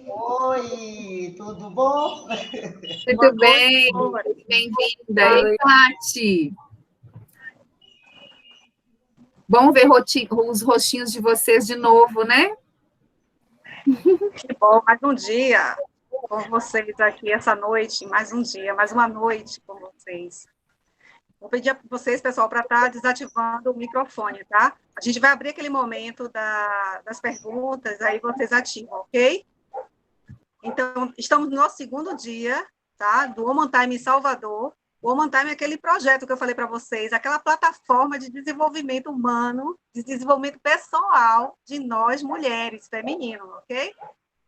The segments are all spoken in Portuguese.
Oi, tudo bom? Muito bem, bem-vinda. Ei, Tati. Bom ver os rostinhos de vocês de novo, né? Que bom, mais um dia com vocês aqui essa noite, mais um dia, mais uma noite com vocês. Vou pedir para vocês, pessoal, para estar desativando o microfone, tá? A gente vai abrir aquele momento das perguntas, aí vocês ativam, ok? Então, estamos no nosso segundo dia, tá? Do Woman Time em Salvador. O Woman Time é aquele projeto que eu falei para vocês, aquela plataforma de desenvolvimento humano, de desenvolvimento pessoal de nós, mulheres, feminino, ok?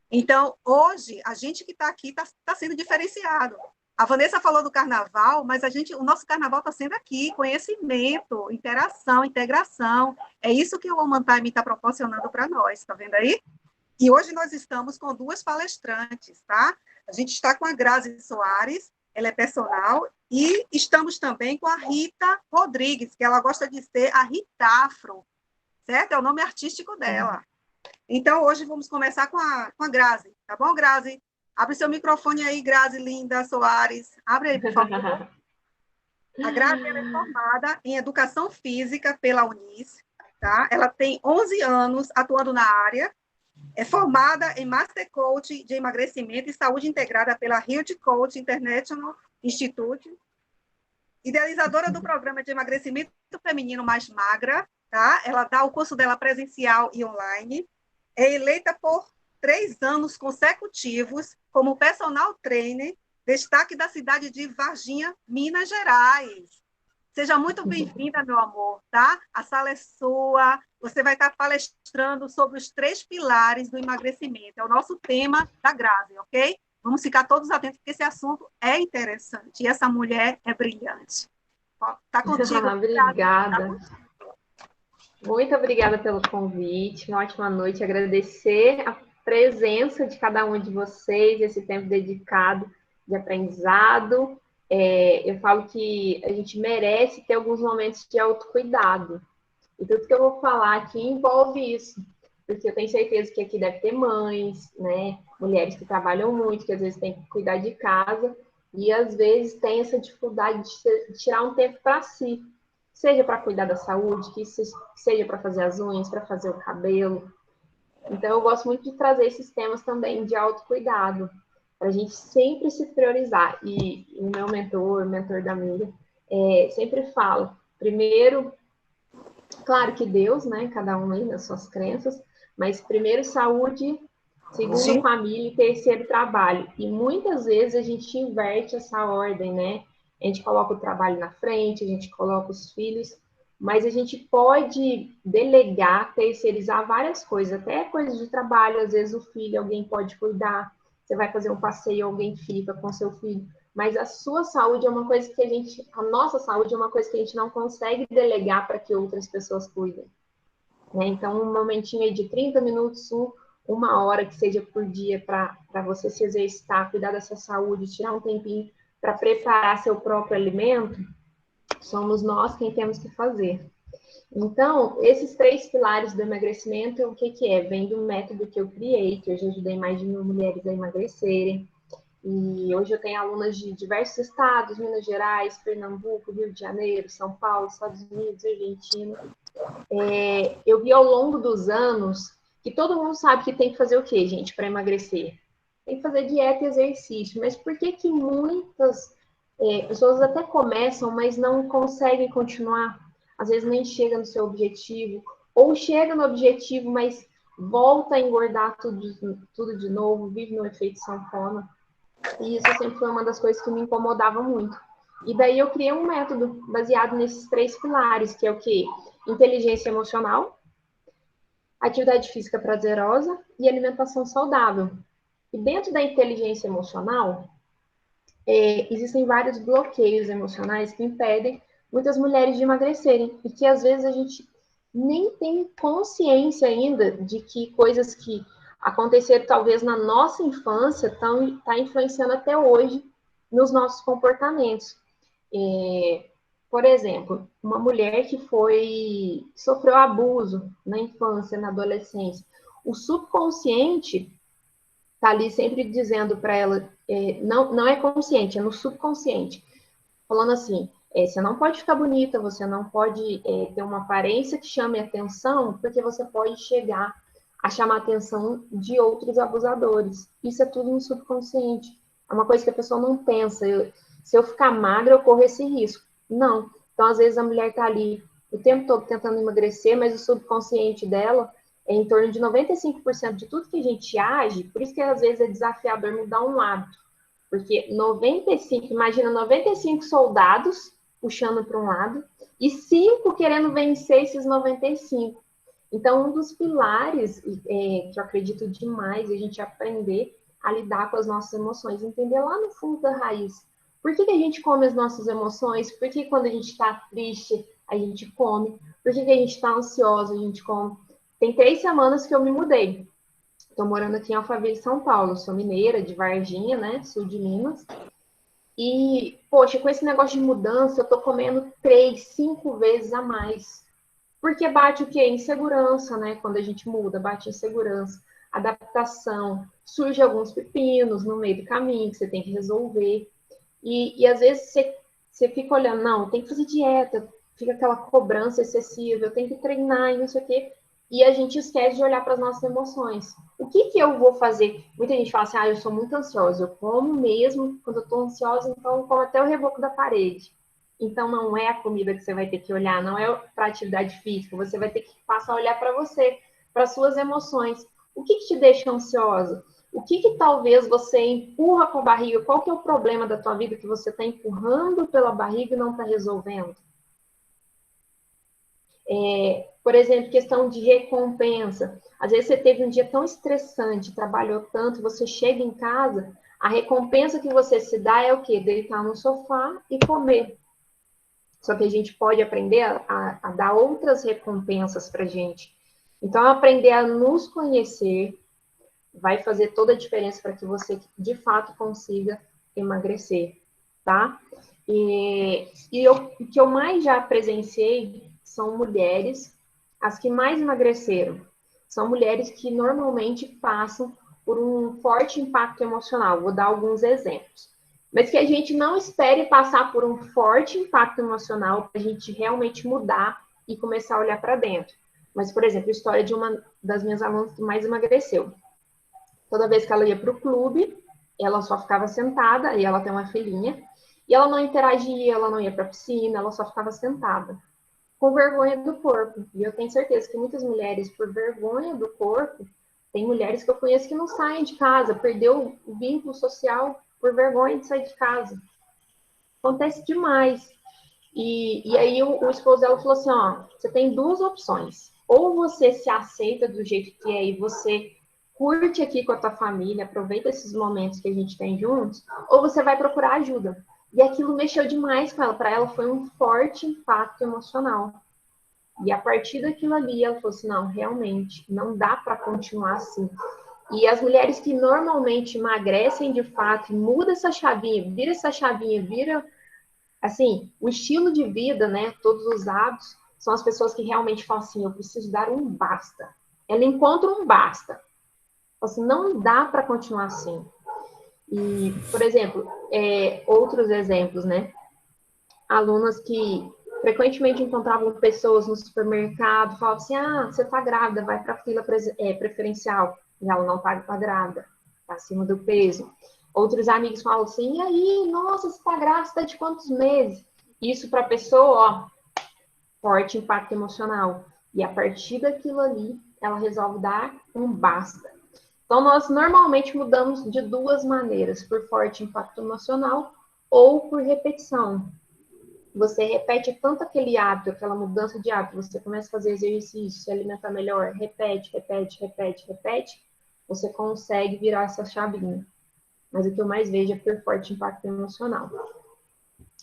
Então, hoje, a gente que está aqui está sendo diferenciado. A Vanessa falou do carnaval, mas o nosso carnaval está sendo aqui, conhecimento, interação, integração. É isso que o Woman Time está proporcionando para nós, está vendo aí? E hoje nós estamos com duas palestrantes, tá? A gente está com a Grazi Soares, ela é personal, e estamos também com a Rita Rodrigues, que ela gosta de ser a Ritafro, certo? É o nome artístico dela. Então, hoje vamos começar com a Grazi, tá bom, Grazi? Abre seu microfone aí, Grazi Linda Soares. Abre aí, por favor. A Grazi ela é formada em Educação Física pela Unis, tá? Ela tem 11 anos atuando na área, é formada em Master Coach de Emagrecimento e Saúde Integrada pela Health Coach International Institute, idealizadora do programa de emagrecimento feminino Mais Magra, tá? Ela dá o curso dela presencial e online, é eleita por 3 anos consecutivos como personal trainer, destaque da cidade de Varginha, Minas Gerais. Seja muito bem-vinda, meu amor, tá? A sala é sua. Você vai estar palestrando sobre os 3 pilares do emagrecimento. É o nosso tema da Grazi, ok? Vamos ficar todos atentos, porque esse assunto é interessante. E essa mulher é brilhante. Está contigo. Obrigada. Muito obrigada pelo convite. Uma ótima noite. Agradecer a presença de cada um de vocês, esse tempo dedicado de aprendizado. Eu falo que a gente merece ter alguns momentos de autocuidado. E tudo que eu vou falar aqui envolve isso. Porque eu tenho certeza que aqui deve ter mães, né? Mulheres que trabalham muito, que às vezes têm que cuidar de casa. E às vezes tem essa dificuldade de tirar um tempo para si. Seja para cuidar da saúde, que seja para fazer as unhas, para fazer o cabelo. Então, eu gosto muito de trazer esses temas também de autocuidado, para a gente sempre se priorizar. E o meu mentor da Miriam, sempre fala, primeiro, claro que Deus, né, cada um aí nas suas crenças, mas primeiro saúde, segundo família e terceiro trabalho. E muitas vezes a gente inverte essa ordem, né? A gente coloca o trabalho na frente, a gente coloca os filhos, mas a gente pode delegar, terceirizar várias coisas, até coisas de trabalho, às vezes o filho, alguém pode cuidar, você vai fazer um passeio, alguém fica com seu filho, mas a sua saúde é uma coisa que a nossa saúde é uma coisa que a gente não consegue delegar para que outras pessoas cuidem. Né? Então, um momentinho aí de 30 minutos, 1 hora que seja por dia para você se exercitar, cuidar da sua saúde, tirar um tempinho para preparar seu próprio alimento, somos nós quem temos que fazer. Então, esses 3 pilares do emagrecimento, o que é? Vem do método que eu criei, que eu já ajudei mais de 1.000 mulheres a emagrecerem. E hoje eu tenho alunas de diversos estados, Minas Gerais, Pernambuco, Rio de Janeiro, São Paulo, Estados Unidos, Argentina. Eu vi ao longo dos anos que todo mundo sabe que tem que fazer o quê, gente, para emagrecer? Tem que fazer dieta e exercício. Mas por que muitas pessoas até começam, mas não conseguem continuar? Às vezes nem chega no seu objetivo, ou chega no objetivo, mas volta a engordar tudo de novo, vive no efeito sanfona. E isso sempre foi uma das coisas que me incomodava muito. E daí eu criei um método baseado nesses 3 pilares, que é o quê? Inteligência emocional, atividade física prazerosa e alimentação saudável. E dentro da inteligência emocional, existem vários bloqueios emocionais que impedem muitas mulheres de emagrecerem e que às vezes a gente nem tem consciência ainda de que coisas que aconteceram talvez na nossa infância tá influenciando até hoje nos nossos comportamentos. Por exemplo, uma mulher que sofreu abuso na infância, na adolescência, o subconsciente está ali sempre dizendo para ela, não é consciente, é no subconsciente, falando assim, você não pode ficar bonita, você não pode ter uma aparência que chame atenção, porque você pode chegar a chamar a atenção de outros abusadores. Isso é tudo no subconsciente. É uma coisa que a pessoa não pensa. Se eu ficar magra, eu corro esse risco. Não. Então, às vezes, a mulher está ali o tempo todo tentando emagrecer, mas o subconsciente dela é em torno de 95% de tudo que a gente age, por isso que às vezes é desafiador mudar um hábito. Porque 95, imagina 95 soldados puxando para um lado e 5 querendo vencer esses 95. Então, um dos pilares que eu acredito demais é a gente aprender a lidar com as nossas emoções, entender lá no fundo da raiz. Por que a gente come as nossas emoções? Por que quando a gente está triste, a gente come? Por que a gente está ansiosa, a gente come? Tem 3 semanas que eu me mudei. Estou morando aqui em Alphaville, São Paulo. Sou mineira, de Varginha, né? Sul de Minas. E, poxa, com esse negócio de mudança, eu estou comendo 3, 5 vezes a mais. Porque bate o quê? Insegurança, né? Quando a gente muda, bate insegurança, adaptação, surge alguns pepinos no meio do caminho que você tem que resolver. E às vezes você fica olhando, não, tem que fazer dieta, fica aquela cobrança excessiva, eu tenho que treinar e não sei o quê. E a gente esquece de olhar para as nossas emoções. O que eu vou fazer? Muita gente fala assim, eu sou muito ansiosa, eu como mesmo, quando eu estou ansiosa, então eu como até o reboco da parede. Então, não é a comida que você vai ter que olhar, não é para atividade física, você vai ter que passar a olhar para você, para as suas emoções. O que te deixa ansiosa? O que talvez você empurra com a barriga? Qual que é o problema da tua vida que você está empurrando pela barriga e não está resolvendo? Por exemplo, questão de recompensa. Às vezes você teve um dia tão estressante, trabalhou tanto, você chega em casa, a recompensa que você se dá é o quê? Deitar no sofá e comer. Só que a gente pode aprender a dar outras recompensas para a gente. Então, aprender a nos conhecer vai fazer toda a diferença para que você, de fato, consiga emagrecer, tá? O que eu mais já presenciei são mulheres, as que mais emagreceram. São mulheres que normalmente passam por um forte impacto emocional. Vou dar alguns exemplos. Mas que a gente não espere passar por um forte impacto emocional para a gente realmente mudar e começar a olhar para dentro. Mas, por exemplo, a história de uma das minhas alunas que mais emagreceu. Toda vez que ela ia para o clube, ela só ficava sentada, e ela tem uma filhinha, e ela não interagia, ela não ia para a piscina, ela só ficava sentada, com vergonha do corpo. E eu tenho certeza que muitas mulheres, por vergonha do corpo, tem mulheres que eu conheço que não saem de casa, perdeu o vínculo social por vergonha de sair de casa. Acontece demais. E aí o esposo dela falou assim, você tem 2 opções. Ou você se aceita do jeito que é e você curte aqui com a tua família, aproveita esses momentos que a gente tem juntos, ou você vai procurar ajuda. E aquilo mexeu demais com ela. Para ela foi um forte impacto emocional. E a partir daquilo ali, ela falou assim, não, realmente, não dá para continuar assim. E as mulheres que normalmente emagrecem de fato, muda essa chavinha, vira, assim, o estilo de vida, né, todos os hábitos, são as pessoas que realmente falam assim, eu preciso dar um basta. Ela encontra um basta. Assim, não dá para continuar assim. E, por exemplo, outros exemplos, né, alunas que frequentemente encontravam pessoas no supermercado, falavam assim, você tá grávida, vai para a fila preferencial. E ela não está grávida, está acima do peso. Outros amigos falam assim, e aí, nossa, você está grávida, você tá de quantos meses? Isso para a pessoa, forte impacto emocional. E a partir daquilo ali, ela resolve dar um basta. Então, nós normalmente mudamos de 2 maneiras, por forte impacto emocional ou por repetição. Você repete tanto aquele hábito, aquela mudança de hábito, você começa a fazer exercício, se alimentar melhor, repete, você consegue virar essa chavinha. Mas o que eu mais vejo é por forte impacto emocional.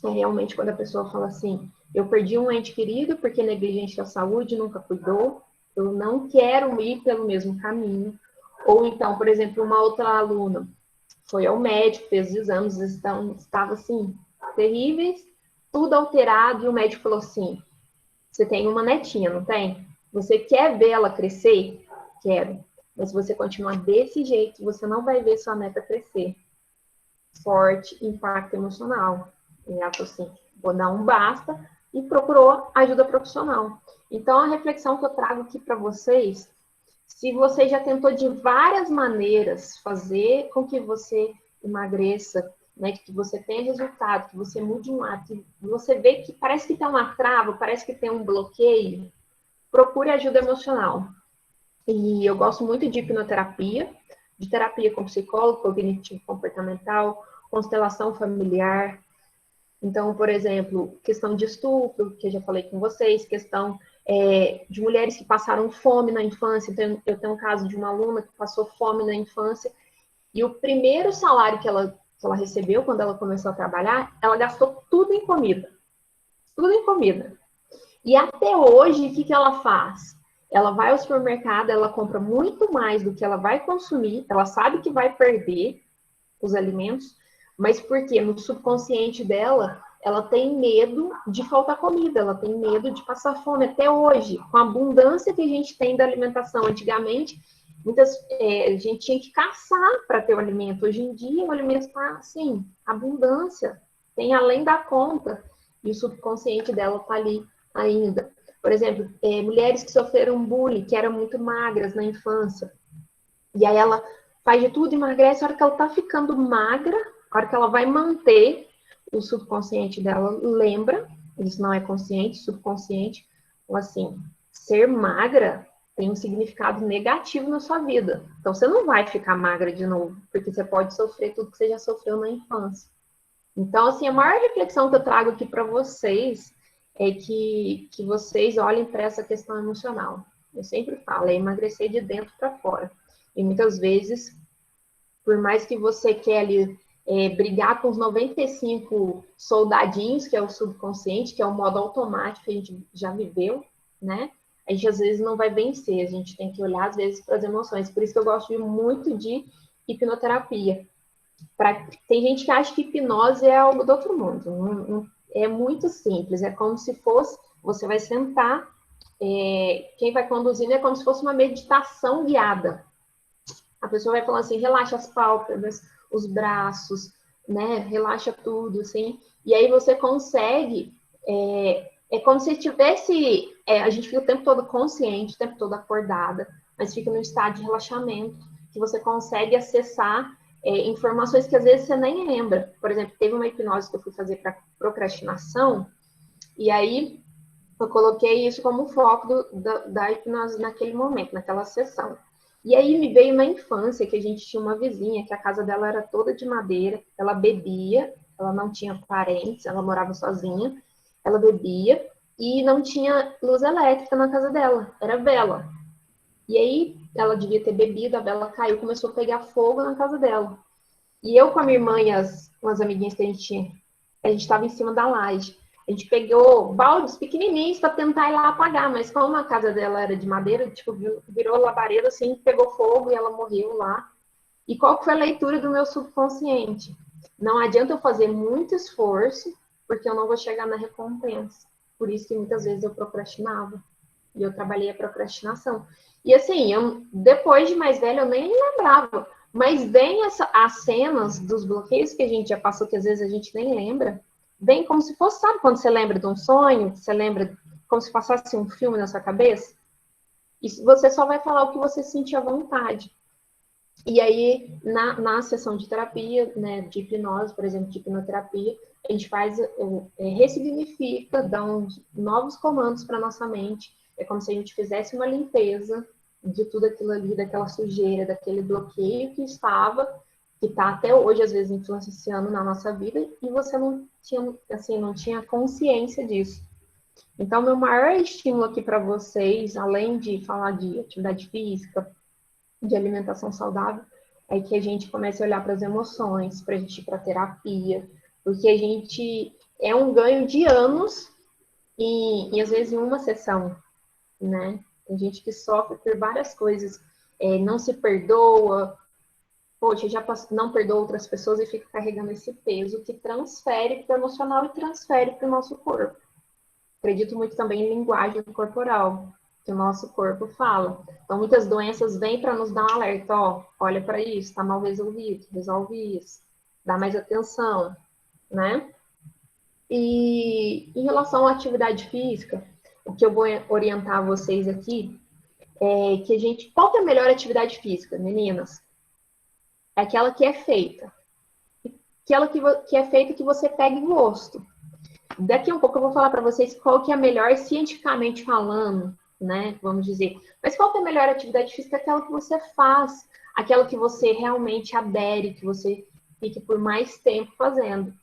É realmente quando a pessoa fala assim, eu perdi um ente querido porque negligente da saúde, nunca cuidou, eu não quero ir pelo mesmo caminho. Ou então, por exemplo, uma outra aluna foi ao médico, fez os exames, estava assim, terríveis, tudo alterado, e o médico falou assim, você tem uma netinha, não tem? Você quer ver ela crescer? Quero. Mas se você continuar desse jeito, você não vai ver sua meta crescer. Forte impacto emocional. E ela falou assim, vou dar um basta, e procurou ajuda profissional. Então, a reflexão que eu trago aqui para vocês, se você já tentou de várias maneiras fazer com que você emagreça, né, que você tenha resultado, que você mude um hábito, que você vê que parece que tem uma trava, parece que tem um bloqueio, procure ajuda emocional. E eu gosto muito de hipnoterapia, de terapia com psicólogo, cognitivo comportamental, constelação familiar. Então, por exemplo, questão de estupro, que eu já falei com vocês, questão de mulheres que passaram fome na infância. Então, eu tenho um caso de uma aluna que passou fome na infância, e o primeiro salário que ela recebeu quando ela começou a trabalhar, ela gastou tudo em comida. Tudo em comida. E até hoje, o que ela faz? Ela vai ao supermercado, ela compra muito mais do que ela vai consumir, ela sabe que vai perder os alimentos, mas porque no subconsciente dela, ela tem medo de faltar comida, ela tem medo de passar fome até hoje, com a abundância que a gente tem da alimentação. Antigamente, a gente tinha que caçar para ter o alimento. Hoje em dia, o alimento está assim, abundância, tem além da conta, e o subconsciente dela está ali ainda. Por exemplo, mulheres que sofreram bullying, que eram muito magras na infância, e aí ela faz de tudo, emagrece, a hora que ela tá ficando magra, a hora que ela vai manter, o subconsciente dela lembra, isso não é consciente, subconsciente, ou assim, ser magra tem um significado negativo na sua vida. Então, você não vai ficar magra de novo, porque você pode sofrer tudo que você já sofreu na infância. Então, assim, a maior reflexão que eu trago aqui para vocês é que vocês olhem para essa questão emocional. Eu sempre falo, é emagrecer de dentro para fora. E muitas vezes, por mais que você quer ali brigar com os 95 soldadinhos, que é o subconsciente, que é o modo automático que a gente já viveu, né? A gente às vezes não vai vencer, a gente tem que olhar às vezes para as emoções. Por isso que eu gosto muito de hipnoterapia. Tem gente que acha que hipnose é algo do outro mundo. É muito simples, é como se fosse, você vai sentar, quem vai conduzindo é como se fosse uma meditação guiada. A pessoa vai falando assim, relaxa as pálpebras, os braços, né? Relaxa tudo, assim. E aí você consegue, é como se tivesse, a gente fica o tempo todo consciente, o tempo todo acordada, mas fica no estado de relaxamento, que você consegue acessar informações que às vezes você nem lembra. Por exemplo, teve uma hipnose que eu fui fazer para procrastinação, e aí eu coloquei isso como foco da hipnose naquele momento, naquela sessão. E aí me veio na infância que a gente tinha uma vizinha, que a casa dela era toda de madeira, ela bebia, ela não tinha parentes, ela morava sozinha, ela bebia e não tinha luz elétrica na casa dela, era vela. E aí ela devia ter bebido, a vela caiu, começou a pegar fogo na casa dela. E eu com a minha irmã e umas amiguinhas que a gente tinha, a gente estava em cima da laje. A gente pegou baldes pequenininhos para tentar ir lá apagar, mas como a casa dela era de madeira, tipo, virou labareda assim, pegou fogo e ela morreu lá. E qual que foi a leitura do meu subconsciente? Não adianta eu fazer muito esforço, porque eu não vou chegar na recompensa. Por isso que muitas vezes eu procrastinava. E eu trabalhei a procrastinação. E assim, depois de mais velha, eu nem lembrava. Mas vem as cenas dos bloqueios que a gente já passou, que às vezes a gente nem lembra. Vem como se fosse, sabe quando você lembra de um sonho? Você lembra como se passasse um filme na sua cabeça? E você só vai falar o que você sentir à vontade. E aí, na sessão de terapia, né, de hipnose, por exemplo, de hipnoterapia, a gente faz, ressignifica, dá uns novos comandos para nossa mente. É como se a gente fizesse uma limpeza de tudo aquilo ali, daquela sujeira, daquele bloqueio que está até hoje, às vezes, influenciando na nossa vida, e você não tinha consciência disso. Então, meu maior estímulo aqui para vocês, além de falar de atividade física, de alimentação saudável, é que a gente comece a olhar para as emoções, para a gente ir para terapia, porque a gente é um ganho de anos e às vezes em uma sessão, né? Tem gente que sofre por várias coisas, não se perdoa, poxa, já não perdoa outras pessoas e fica carregando esse peso que transfere para o emocional e transfere para o nosso corpo. Acredito muito também em linguagem corporal. que o nosso corpo fala. Então, muitas doenças vêm para nos dar um alerta, ó, olha para isso, está mal resolvido, resolve isso, dá mais atenção, né? E em relação à atividade física, o que eu vou orientar vocês aqui é que a gente, qual que é a melhor atividade física, meninas? É aquela que é feita. Aquela que é feita que você pegue gosto. Daqui a um pouco eu vou falar para vocês qual que é a melhor cientificamente falando, né? Vamos dizer. Mas qual que é a melhor atividade física? Aquela que você faz, aquela que você realmente adere, que você fique por mais tempo fazendo.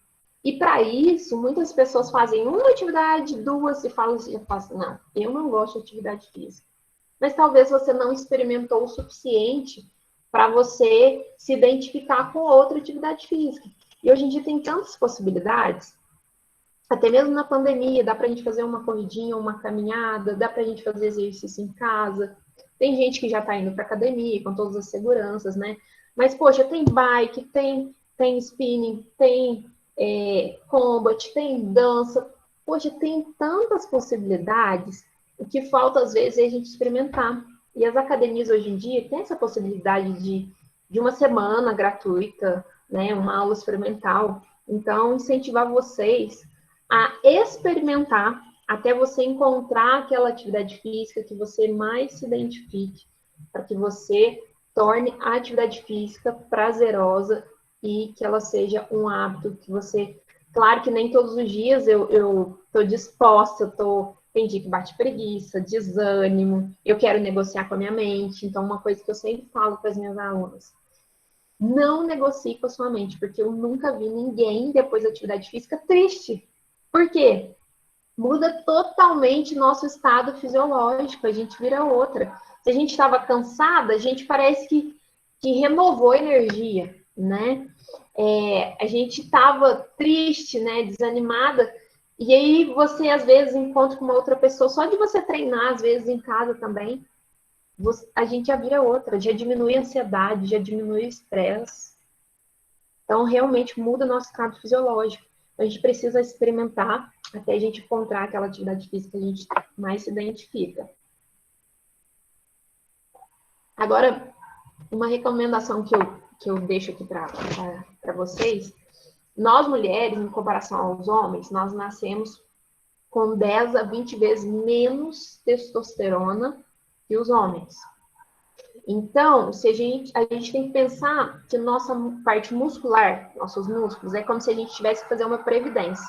E para isso, muitas pessoas fazem uma atividade, duas, e falam assim, não, eu não gosto de atividade física. Mas talvez você não experimentou o suficiente para você se identificar com outra atividade física. E hoje em dia tem tantas possibilidades, até mesmo na pandemia, dá para a gente fazer uma corridinha, uma caminhada, dá para a gente fazer exercício em casa. Tem gente que já está indo para academia com todas as seguranças, né? Mas, poxa, tem bike, tem spinning, tem combat, tem dança. Poxa, tem tantas possibilidades. O que falta, às vezes, é a gente experimentar. E as academias, hoje em dia, têm essa possibilidade de uma semana gratuita, né? Uma aula experimental. Então, incentivar vocês a experimentar até você encontrar aquela atividade física que você mais se identifique, para que você torne a atividade física prazerosa e que ela seja um hábito que você... Claro que nem todos os dias eu estou disposta, tem dia que bate preguiça, desânimo, eu quero negociar com a minha mente. Então, uma coisa que eu sempre falo para as minhas alunas: não negocie com a sua mente, porque eu nunca vi ninguém, depois da atividade física, triste. Por quê? Muda totalmente nosso estado fisiológico, a gente vira outra. Se a gente estava cansada, a gente parece que renovou a energia, né? A gente estava triste, né? Desanimada. E aí você, às vezes, encontra com uma outra pessoa, só de você treinar, às vezes, em casa também, a gente já vira outra, já diminui a ansiedade, já diminui o estresse. Então, realmente muda o nosso estado fisiológico. A gente precisa experimentar até a gente encontrar aquela atividade física que a gente mais se identifica. Agora, uma recomendação que eu deixo aqui para vocês: nós mulheres, em comparação aos homens, nós nascemos com 10 a 20 vezes menos testosterona que os homens. Então, se a gente tem que pensar que nossa parte muscular, nossos músculos, é como se a gente tivesse que fazer uma previdência.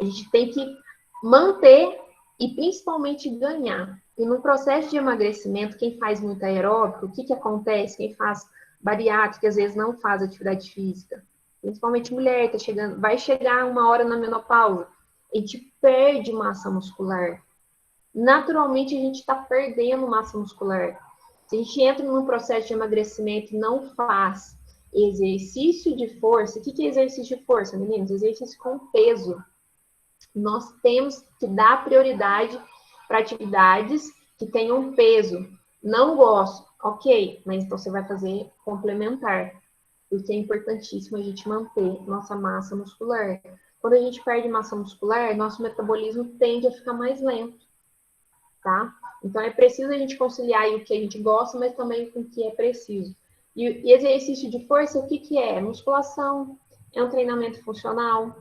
A gente tem que manter e principalmente ganhar. E no processo de emagrecimento, quem faz muito aeróbico, o que acontece? Quem faz bariátrica, às vezes não faz atividade física, principalmente mulher, vai chegar uma hora na menopausa, a gente perde massa muscular. Naturalmente, a gente está perdendo massa muscular. Se a gente entra num processo de emagrecimento e não faz exercício de força, o que é exercício de força, meninos? Exercício com peso. Nós temos que dar prioridade para atividades que tenham peso. Não gosto, ok, mas então você vai fazer complementar, porque é importantíssimo a gente manter nossa massa muscular. Quando a gente perde massa muscular, nosso metabolismo tende a ficar mais lento, tá? Então, é preciso a gente conciliar aí o que a gente gosta, mas também com o que é preciso. E exercício de força, o que é? Musculação, é um treinamento funcional,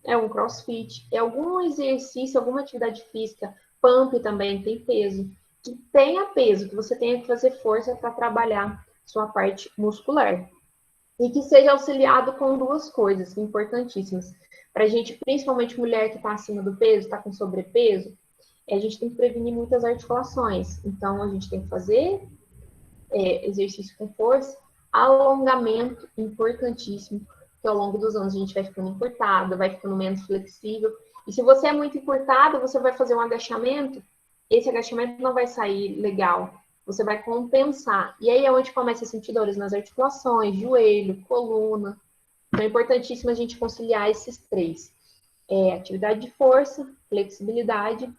é um crossfit, é algum exercício, alguma atividade física, pump também tem peso, que tenha peso, que você tenha que fazer força para trabalhar sua parte muscular. E que seja auxiliado com duas coisas importantíssimas. Para a gente, principalmente mulher que está acima do peso, está com sobrepeso, a gente tem que prevenir muitas articulações. Então, a gente tem que fazer exercício com força, alongamento, importantíssimo, que ao longo dos anos a gente vai ficando encurtada, vai ficando menos flexível. E se você é muito encurtada, você vai fazer um agachamento, esse agachamento não vai sair legal, você vai compensar. E aí é onde começa a sentir dores nas articulações, joelho, coluna. Então é importantíssimo a gente conciliar esses três. Atividade de força, flexibilidade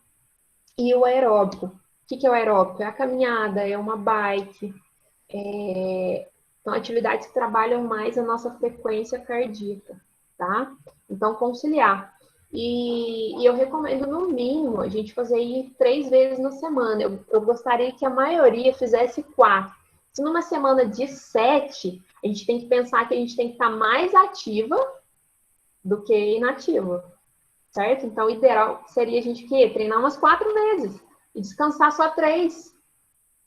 e o aeróbico. O que é o aeróbico? É a caminhada, é uma bike, são atividades que trabalham mais a nossa frequência cardíaca, tá? Então, conciliar. E eu recomendo, no mínimo, a gente fazer aí 3 vezes na semana. Eu gostaria que a maioria fizesse 4. Se numa semana de 7, a gente tem que pensar que a gente tem que estar mais ativa do que inativa, certo? Então, o ideal seria a gente treinar umas 4 vezes e descansar só 3,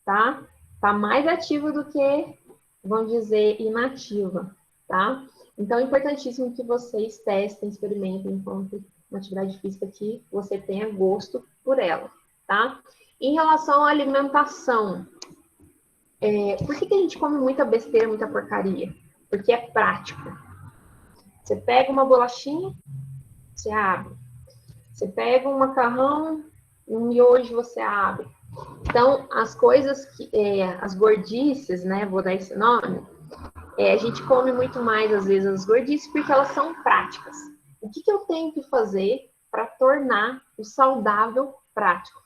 tá? Tá mais ativa do que, vamos dizer, inativa, tá? Então, é importantíssimo que vocês testem, experimentem, enquanto uma atividade física que você tenha gosto por ela, tá? Em relação à alimentação, por que a gente come muita besteira, muita porcaria? Porque é prático. Você pega uma bolachinha, você abre. Você pega um macarrão, um miojo, você abre. Então, as coisas que, as gordices, né, vou dar esse nome, a gente come muito mais, às vezes, as gordices porque elas são práticas. O que eu tenho que fazer para tornar o saudável prático?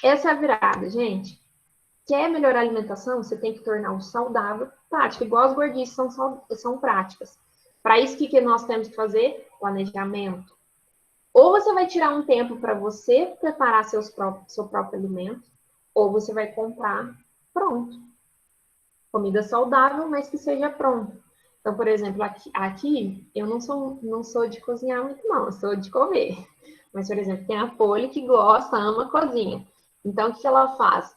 Essa é a virada, gente. Quer melhorar a alimentação? Você tem que tornar o saudável prático, igual as gordices são práticas. Para isso, o que nós temos que fazer? Planejamento. Ou você vai tirar um tempo para você preparar seu próprio alimento, ou você vai comprar pronto. Comida saudável, mas que seja pronto. Então, por exemplo, aqui eu não sou de cozinhar muito, não, eu sou de comer. Mas, por exemplo, tem a Poli que gosta, ama cozinha. Então, o que ela faz?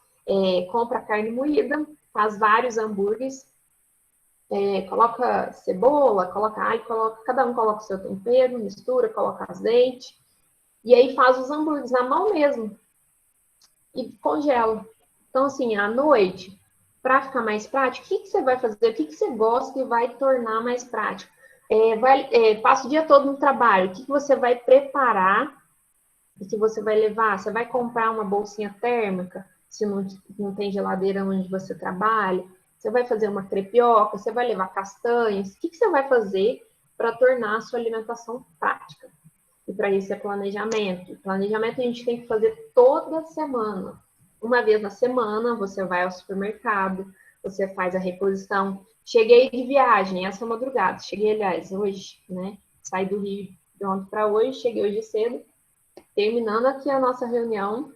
Compra carne moída, faz vários hambúrgueres, coloca cebola, coloca alho, cada um coloca o seu tempero, mistura, coloca azeite, e aí faz os hambúrgueres na mão mesmo e congela. Então, assim, à noite, para ficar mais prático, o que você vai fazer? O que você gosta que vai tornar mais prático? Passa o dia todo no trabalho, o que você vai preparar e que você vai levar? Você vai comprar uma bolsinha térmica, se não tem geladeira onde você trabalha? Você vai fazer uma crepioca? Você vai levar castanhas? O que você vai fazer para tornar a sua alimentação prática? E para isso é planejamento. Planejamento a gente tem que fazer toda semana. Uma vez na semana, você vai ao supermercado, você faz a reposição. Cheguei de viagem essa madrugada. Cheguei, aliás, hoje, né? Saí do Rio de ontem para hoje, cheguei hoje cedo. Terminando aqui a nossa reunião,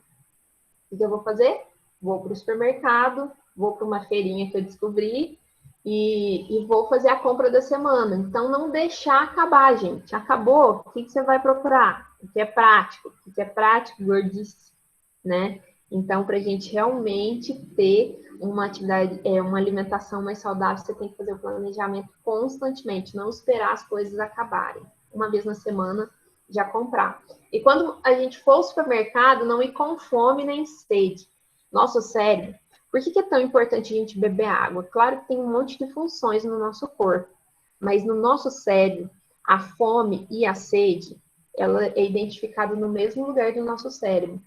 o que eu vou fazer? Vou para o supermercado, vou para uma feirinha que eu descobri e vou fazer a compra da semana. Então, não deixar acabar, gente. Acabou, o que você vai procurar? O que é prático? O que é prático? Gordice, né? Então, para a gente realmente ter uma atividade, uma alimentação mais saudável, você tem que fazer o planejamento constantemente, não esperar as coisas acabarem. Uma vez na semana, já comprar. E quando a gente for ao supermercado, não ir com fome nem sede. Nosso cérebro, por que é tão importante a gente beber água? Claro que tem um monte de funções no nosso corpo, mas no nosso cérebro, a fome e a sede, ela é identificada no mesmo lugar do nosso cérebro.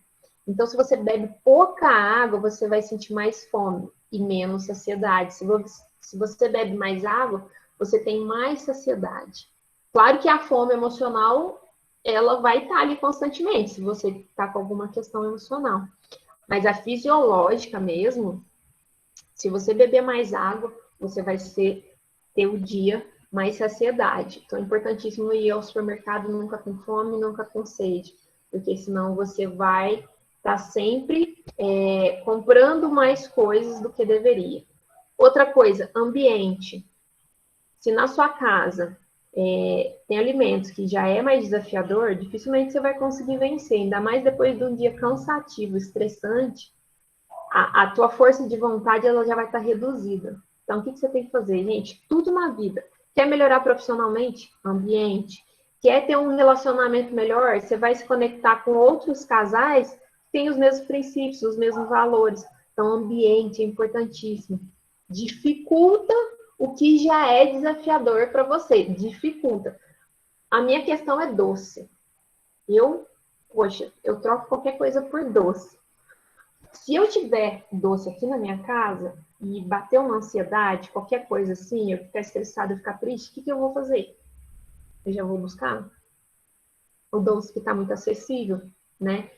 Então, se você bebe pouca água, você vai sentir mais fome e menos saciedade. Se você bebe mais água, você tem mais saciedade. Claro que a fome emocional, ela vai estar ali constantemente, se você está com alguma questão emocional. Mas a fisiológica mesmo, se você beber mais água, você vai ter o dia mais saciedade. Então, é importantíssimo ir ao supermercado nunca com fome, nunca com sede, porque senão você vai estar sempre comprando mais coisas do que deveria. Outra coisa, ambiente. Se na sua casa tem alimentos que já é mais desafiador, dificilmente você vai conseguir vencer, ainda mais depois de um dia cansativo, estressante, a tua força de vontade ela já vai estar reduzida. Então, o que você tem que fazer, gente? Tudo na vida. Quer melhorar profissionalmente? Ambiente. Quer ter um relacionamento melhor? Você vai se conectar com outros casais que têm os mesmos princípios, os mesmos valores. Então, ambiente é importantíssimo. Dificulta o que já é desafiador para você. Dificulta. A minha questão é doce. Eu troco qualquer coisa por doce. Se eu tiver doce aqui na minha casa e bater uma ansiedade, qualquer coisa assim, eu ficar estressada, eu ficar triste, o que eu vou fazer? Eu já vou buscar o doce que está muito acessível, né?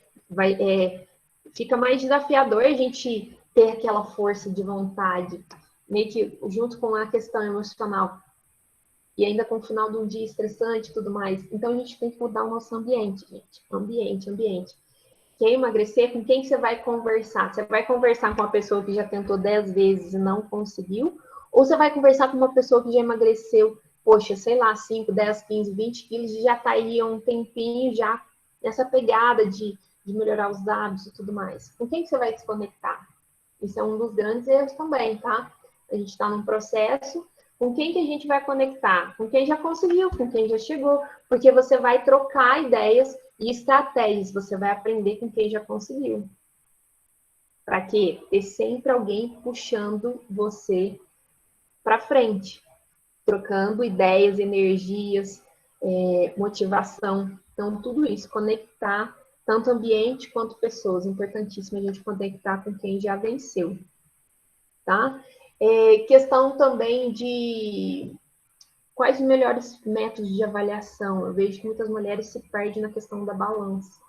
Fica mais desafiador a gente ter aquela força de vontade, meio que junto com a questão emocional. e ainda com o final de um dia estressante e tudo mais. Então, a gente tem que mudar o nosso ambiente, gente. Ambiente. Quer emagrecer? Com quem você vai conversar? Você vai conversar com uma pessoa que já tentou 10 vezes e não conseguiu? Ou você vai conversar com uma pessoa que já emagreceu, poxa, sei lá, 5, 10, 15, 20 quilos e já tá aí há um tempinho já nessa pegada de melhorar os hábitos e tudo mais? Com quem que você vai desconectar? Isso é um dos grandes erros também, tá? A gente está num processo. Com quem que a gente vai conectar? Com quem já conseguiu, com quem já chegou. Porque você vai trocar ideias e estratégias. Você vai aprender com quem já conseguiu. Para quê? Ter sempre alguém puxando você para frente. Trocando ideias, energias, motivação. Então, tudo isso. Conectar tanto ambiente quanto pessoas. Importantíssimo a gente conectar com quem já venceu. Tá? Questão também de quais os melhores métodos de avaliação. Eu vejo que muitas mulheres se perdem na questão da balança,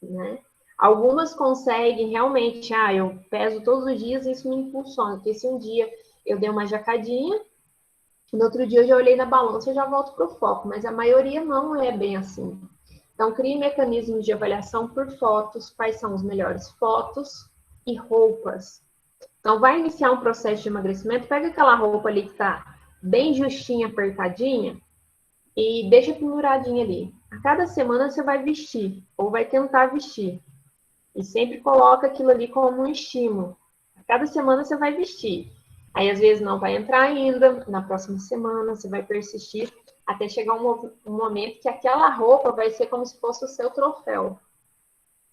né? Algumas conseguem realmente, eu peso todos os dias e isso me impulsiona, porque se um dia eu dei uma jacadinha, no outro dia eu já olhei na balança e já volto para o foco, mas a maioria não é bem assim. Então, crie mecanismos de avaliação por fotos, quais são os melhores fotos e roupas. Então, vai iniciar um processo de emagrecimento, pega aquela roupa ali que tá bem justinha, apertadinha, e deixa penduradinha ali. A cada semana você vai vestir, ou vai tentar vestir. E sempre coloca aquilo ali como um estímulo. A cada semana você vai vestir. Aí, às vezes, não vai entrar ainda, na próxima semana você vai persistir, até chegar um momento que aquela roupa vai ser como se fosse o seu troféu.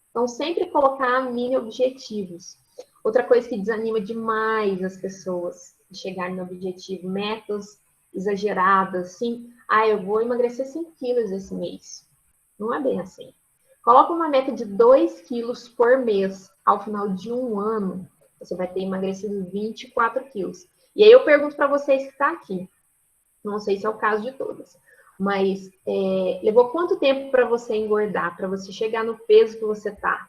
Então, sempre colocar mini objetivos. Outra coisa que desanima demais as pessoas de chegarem no objetivo, metas exageradas, assim, eu vou emagrecer 5 quilos esse mês. Não é bem assim. Coloca uma meta de 2 quilos por mês. Ao final de um ano, você vai ter emagrecido 24 quilos. E aí eu pergunto para vocês que estão aqui, não sei se é o caso de todas, mas levou quanto tempo para você engordar, para você chegar no peso que você está?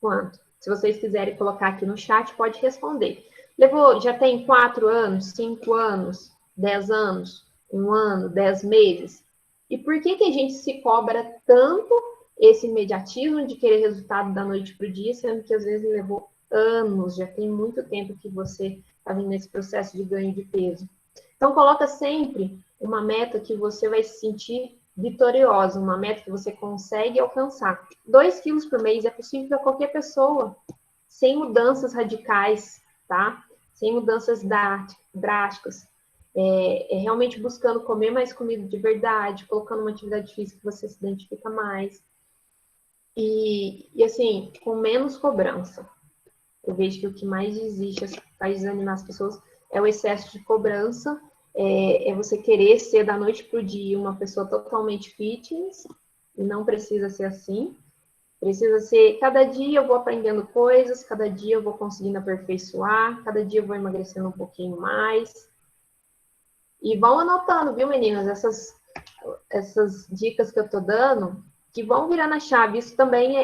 Quanto? Se vocês quiserem colocar aqui no chat, pode responder. Levou, já tem 4 anos, 5 anos, 10 anos, 1 ano, 10 meses? E por que a gente se cobra tanto esse imediatismo de querer resultado da noite para o dia, sendo que às vezes levou anos, já tem muito tempo que você está vindo nesse processo de ganho de peso? Então, coloca sempre uma meta que você vai se sentir vitoriosa, uma meta que você consegue alcançar. 2 quilos por mês é possível para qualquer pessoa, sem mudanças radicais, tá? Sem mudanças drásticas. Realmente buscando comer mais comida de verdade, colocando uma atividade física que você se identifica mais. E assim, com menos cobrança. Eu vejo que o que mais existe, faz desanimar as pessoas, é o excesso de cobrança, é você querer ser da noite para o dia uma pessoa totalmente fitness, e não precisa ser assim. Precisa ser, cada dia eu vou aprendendo coisas, cada dia eu vou conseguindo aperfeiçoar, cada dia eu vou emagrecendo um pouquinho mais. E vão anotando, viu, meninas, essas dicas que eu tô dando, que vão virar na chave. Isso também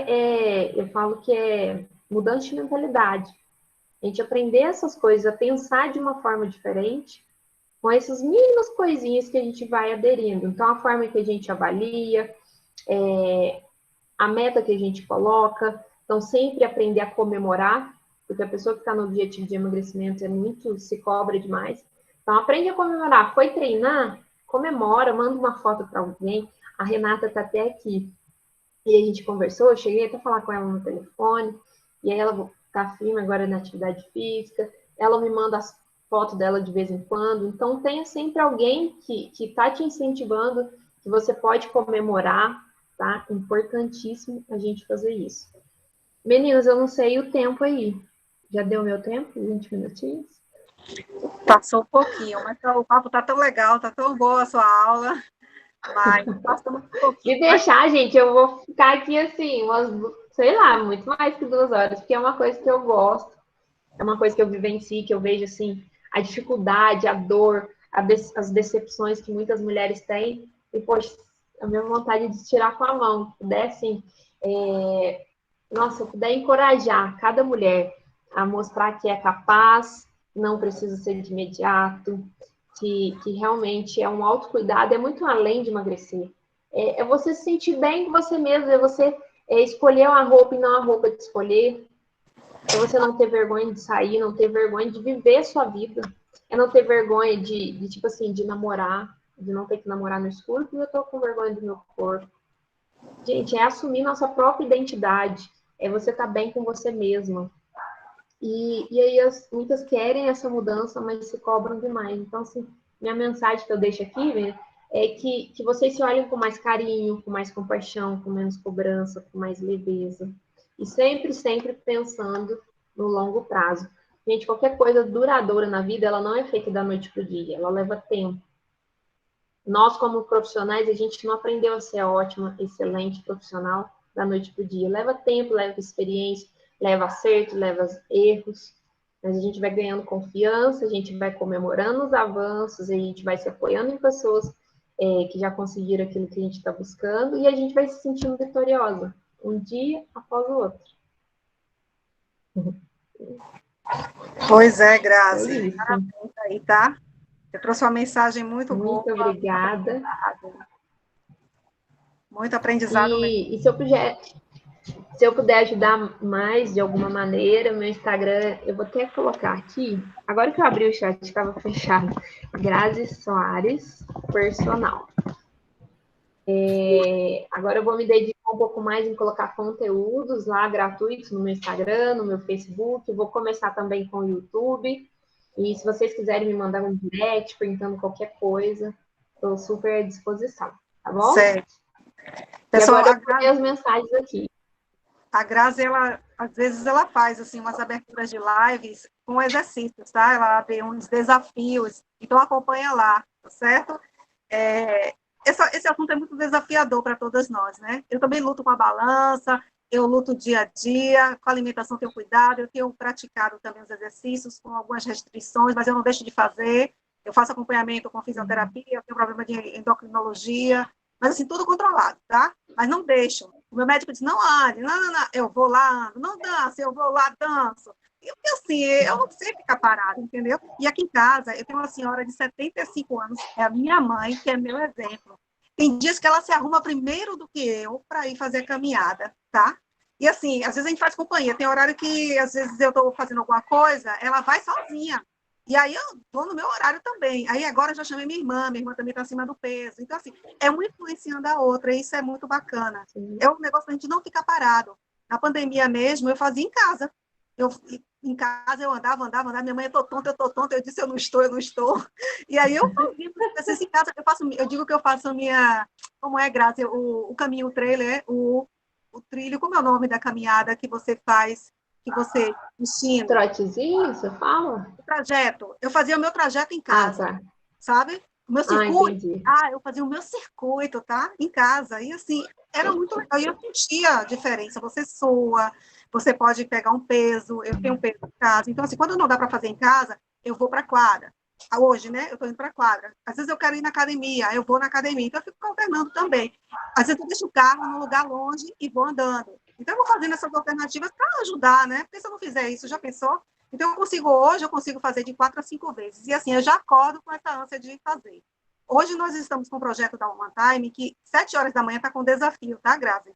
eu falo que é mudança de mentalidade. A gente aprender essas coisas, a pensar de uma forma diferente, com essas mínimas coisinhas que a gente vai aderindo. Então, a forma que a gente avalia, a meta que a gente coloca. Então, sempre aprender a comemorar, porque a pessoa que está no objetivo de emagrecimento se cobra demais. Então, aprende a comemorar. Foi treinar? Comemora, manda uma foto para alguém. A Renata está até aqui. E a gente conversou, eu cheguei até a falar com ela no telefone, e aí ela está firme agora na atividade física, ela me manda as fotos dela de vez em quando. Então, tenha sempre alguém que está te incentivando, que você pode comemorar, tá? Importantíssimo a gente fazer isso. Meninas, eu não sei o tempo aí. Já deu meu tempo? 20 minutinhos? Passou um pouquinho, mas o papo tá tão legal, tá tão boa a sua aula. Mas passou um pouquinho. Se deixar, gente, eu vou ficar aqui assim, sei lá, muito mais que 2 horas, porque é uma coisa que eu gosto, é uma coisa que eu vivencio, que eu vejo assim, a dificuldade, a dor, as decepções que muitas mulheres têm, e, poxa, a minha vontade de tirar com a mão, puder, assim, puder encorajar cada mulher a mostrar que é capaz, não precisa ser de imediato, que realmente é um autocuidado, é muito além de emagrecer. É você se sentir bem com você mesmo, é você escolher uma roupa e não a roupa de escolher, é você não ter vergonha de sair, não ter vergonha de viver a sua vida, é não ter vergonha de tipo assim, de namorar, de não ter que namorar no escuro, porque eu tô com vergonha do meu corpo. Gente, é assumir nossa própria identidade, é você estar bem com você mesma. E aí muitas querem essa mudança, mas se cobram demais. Então, assim, minha mensagem que eu deixo aqui, né, é que vocês se olhem com mais carinho, com mais compaixão, com menos cobrança, com mais leveza. E sempre, sempre pensando no longo prazo. Gente, qualquer coisa duradoura na vida, ela não é feita da noite para o dia, ela leva tempo. Nós, como profissionais, a gente não aprendeu a ser ótima, excelente profissional da noite para o dia. Leva tempo, leva experiência, leva acertos, leva erros, mas a gente vai ganhando confiança, a gente vai comemorando os avanços, a gente vai se apoiando em pessoas que já conseguiram aquilo que a gente está buscando e a gente vai se sentindo vitoriosa, um dia após o outro. Pois é, É Grazi. isso. Parabéns aí, tá? Você trouxe uma mensagem muito boa. Muito obrigada. Muito aprendizado mesmo. E se eu puder ajudar mais de alguma maneira, meu Instagram, eu vou até colocar aqui. Agora que eu abri o chat, estava fechado. Grazi Soares Personal. Agora eu vou me dedicar um pouco mais em colocar conteúdos lá gratuitos no meu Instagram, no meu Facebook. Vou começar também com o YouTube. E se vocês quiserem me mandar um direct, perguntando qualquer coisa, estou super à disposição. Tá bom? Certo. E Pessoal, agora eu vou ler as mensagens aqui. a Grazi, ela, às vezes, ela faz assim, umas aberturas de lives com exercícios, tá? Ela abre uns desafios, então acompanha lá, tá certo? Esse assunto é muito desafiador para todas nós, né? Eu também luto com a balança, eu luto dia a dia, com a alimentação tenho cuidado, eu tenho praticado também os exercícios com algumas restrições, mas eu não deixo de fazer. Eu faço acompanhamento com fisioterapia, eu tenho problema de endocrinologia, mas assim, tudo controlado, tá? Mas não deixo. O meu médico disse, não ande, não, eu vou lá, ando, não danço, eu vou lá, danço. E assim, eu não sei ficar parada, entendeu? E aqui em casa, eu tenho uma senhora de 75 anos, é a minha mãe, que é meu exemplo. Tem dias que ela se arruma primeiro do que eu para ir fazer a caminhada, tá? E assim, às vezes a gente faz companhia. Tem horário que, às vezes, eu estou fazendo alguma coisa, ela vai sozinha. E aí eu vou no meu horário também. Aí agora eu já chamei minha irmã também está acima do peso. Então, assim, é uma influenciando a outra, e isso é muito bacana. É um negócio da gente não ficar parado. Na pandemia mesmo, eu fazia em casa. Em casa eu andava, minha mãe, eu tô tonta, eu disse, eu não estou. E aí eu fazia, em casa, eu digo que eu faço a minha, como é, Grazi, o caminho, o trailer, o trilho, como é o nome da caminhada que você faz, que você ensina? Trotezinho, você fala? O trajeto. Eu fazia o meu trajeto em casa, tá. sabe? O meu circuito. Entendi. Eu fazia o meu circuito, tá? Em casa. E assim, era muito legal. E eu sentia a diferença. Você sua, você pode pegar um peso, eu tenho um peso em casa. Então, assim, quando não dá para fazer em casa, eu vou para a quadra. Hoje, né? Eu estou indo para a quadra. Às vezes eu quero ir na academia, eu vou na academia. Então, eu fico alternando também. Às vezes eu deixo o carro num lugar longe e vou andando. Então, eu vou fazendo essas alternativas para ajudar, né? Porque se eu não fizer isso, já pensou? Então, hoje eu consigo fazer de 4 a 5 vezes. E assim, eu já acordo com essa ânsia de fazer. Hoje nós estamos com um projeto da Woman Time que 7 horas da manhã está com desafio, tá, Grazi?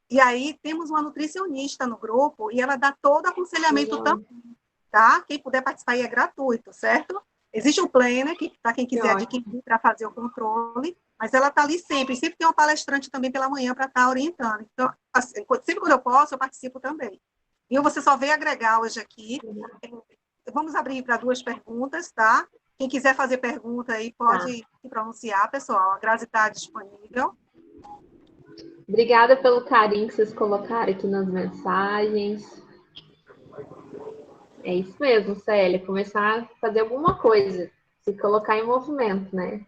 E aí temos uma nutricionista no grupo e ela dá todo aconselhamento também, tá? Quem puder participar aí é gratuito, certo? Existe um planner que para quem quiser adquirir para fazer o controle, mas ela está ali sempre tem um palestrante também pela manhã para estar orientando. Então, assim, sempre quando eu posso, eu participo também. E você só veio agregar hoje aqui. Vamos abrir para 2 perguntas, tá? Quem quiser fazer pergunta aí, pode se pronunciar, pessoal. A Grazi está disponível. Obrigada pelo carinho que vocês colocaram aqui nas mensagens. É isso mesmo, Célia. Começar a fazer alguma coisa. Se colocar em movimento, né?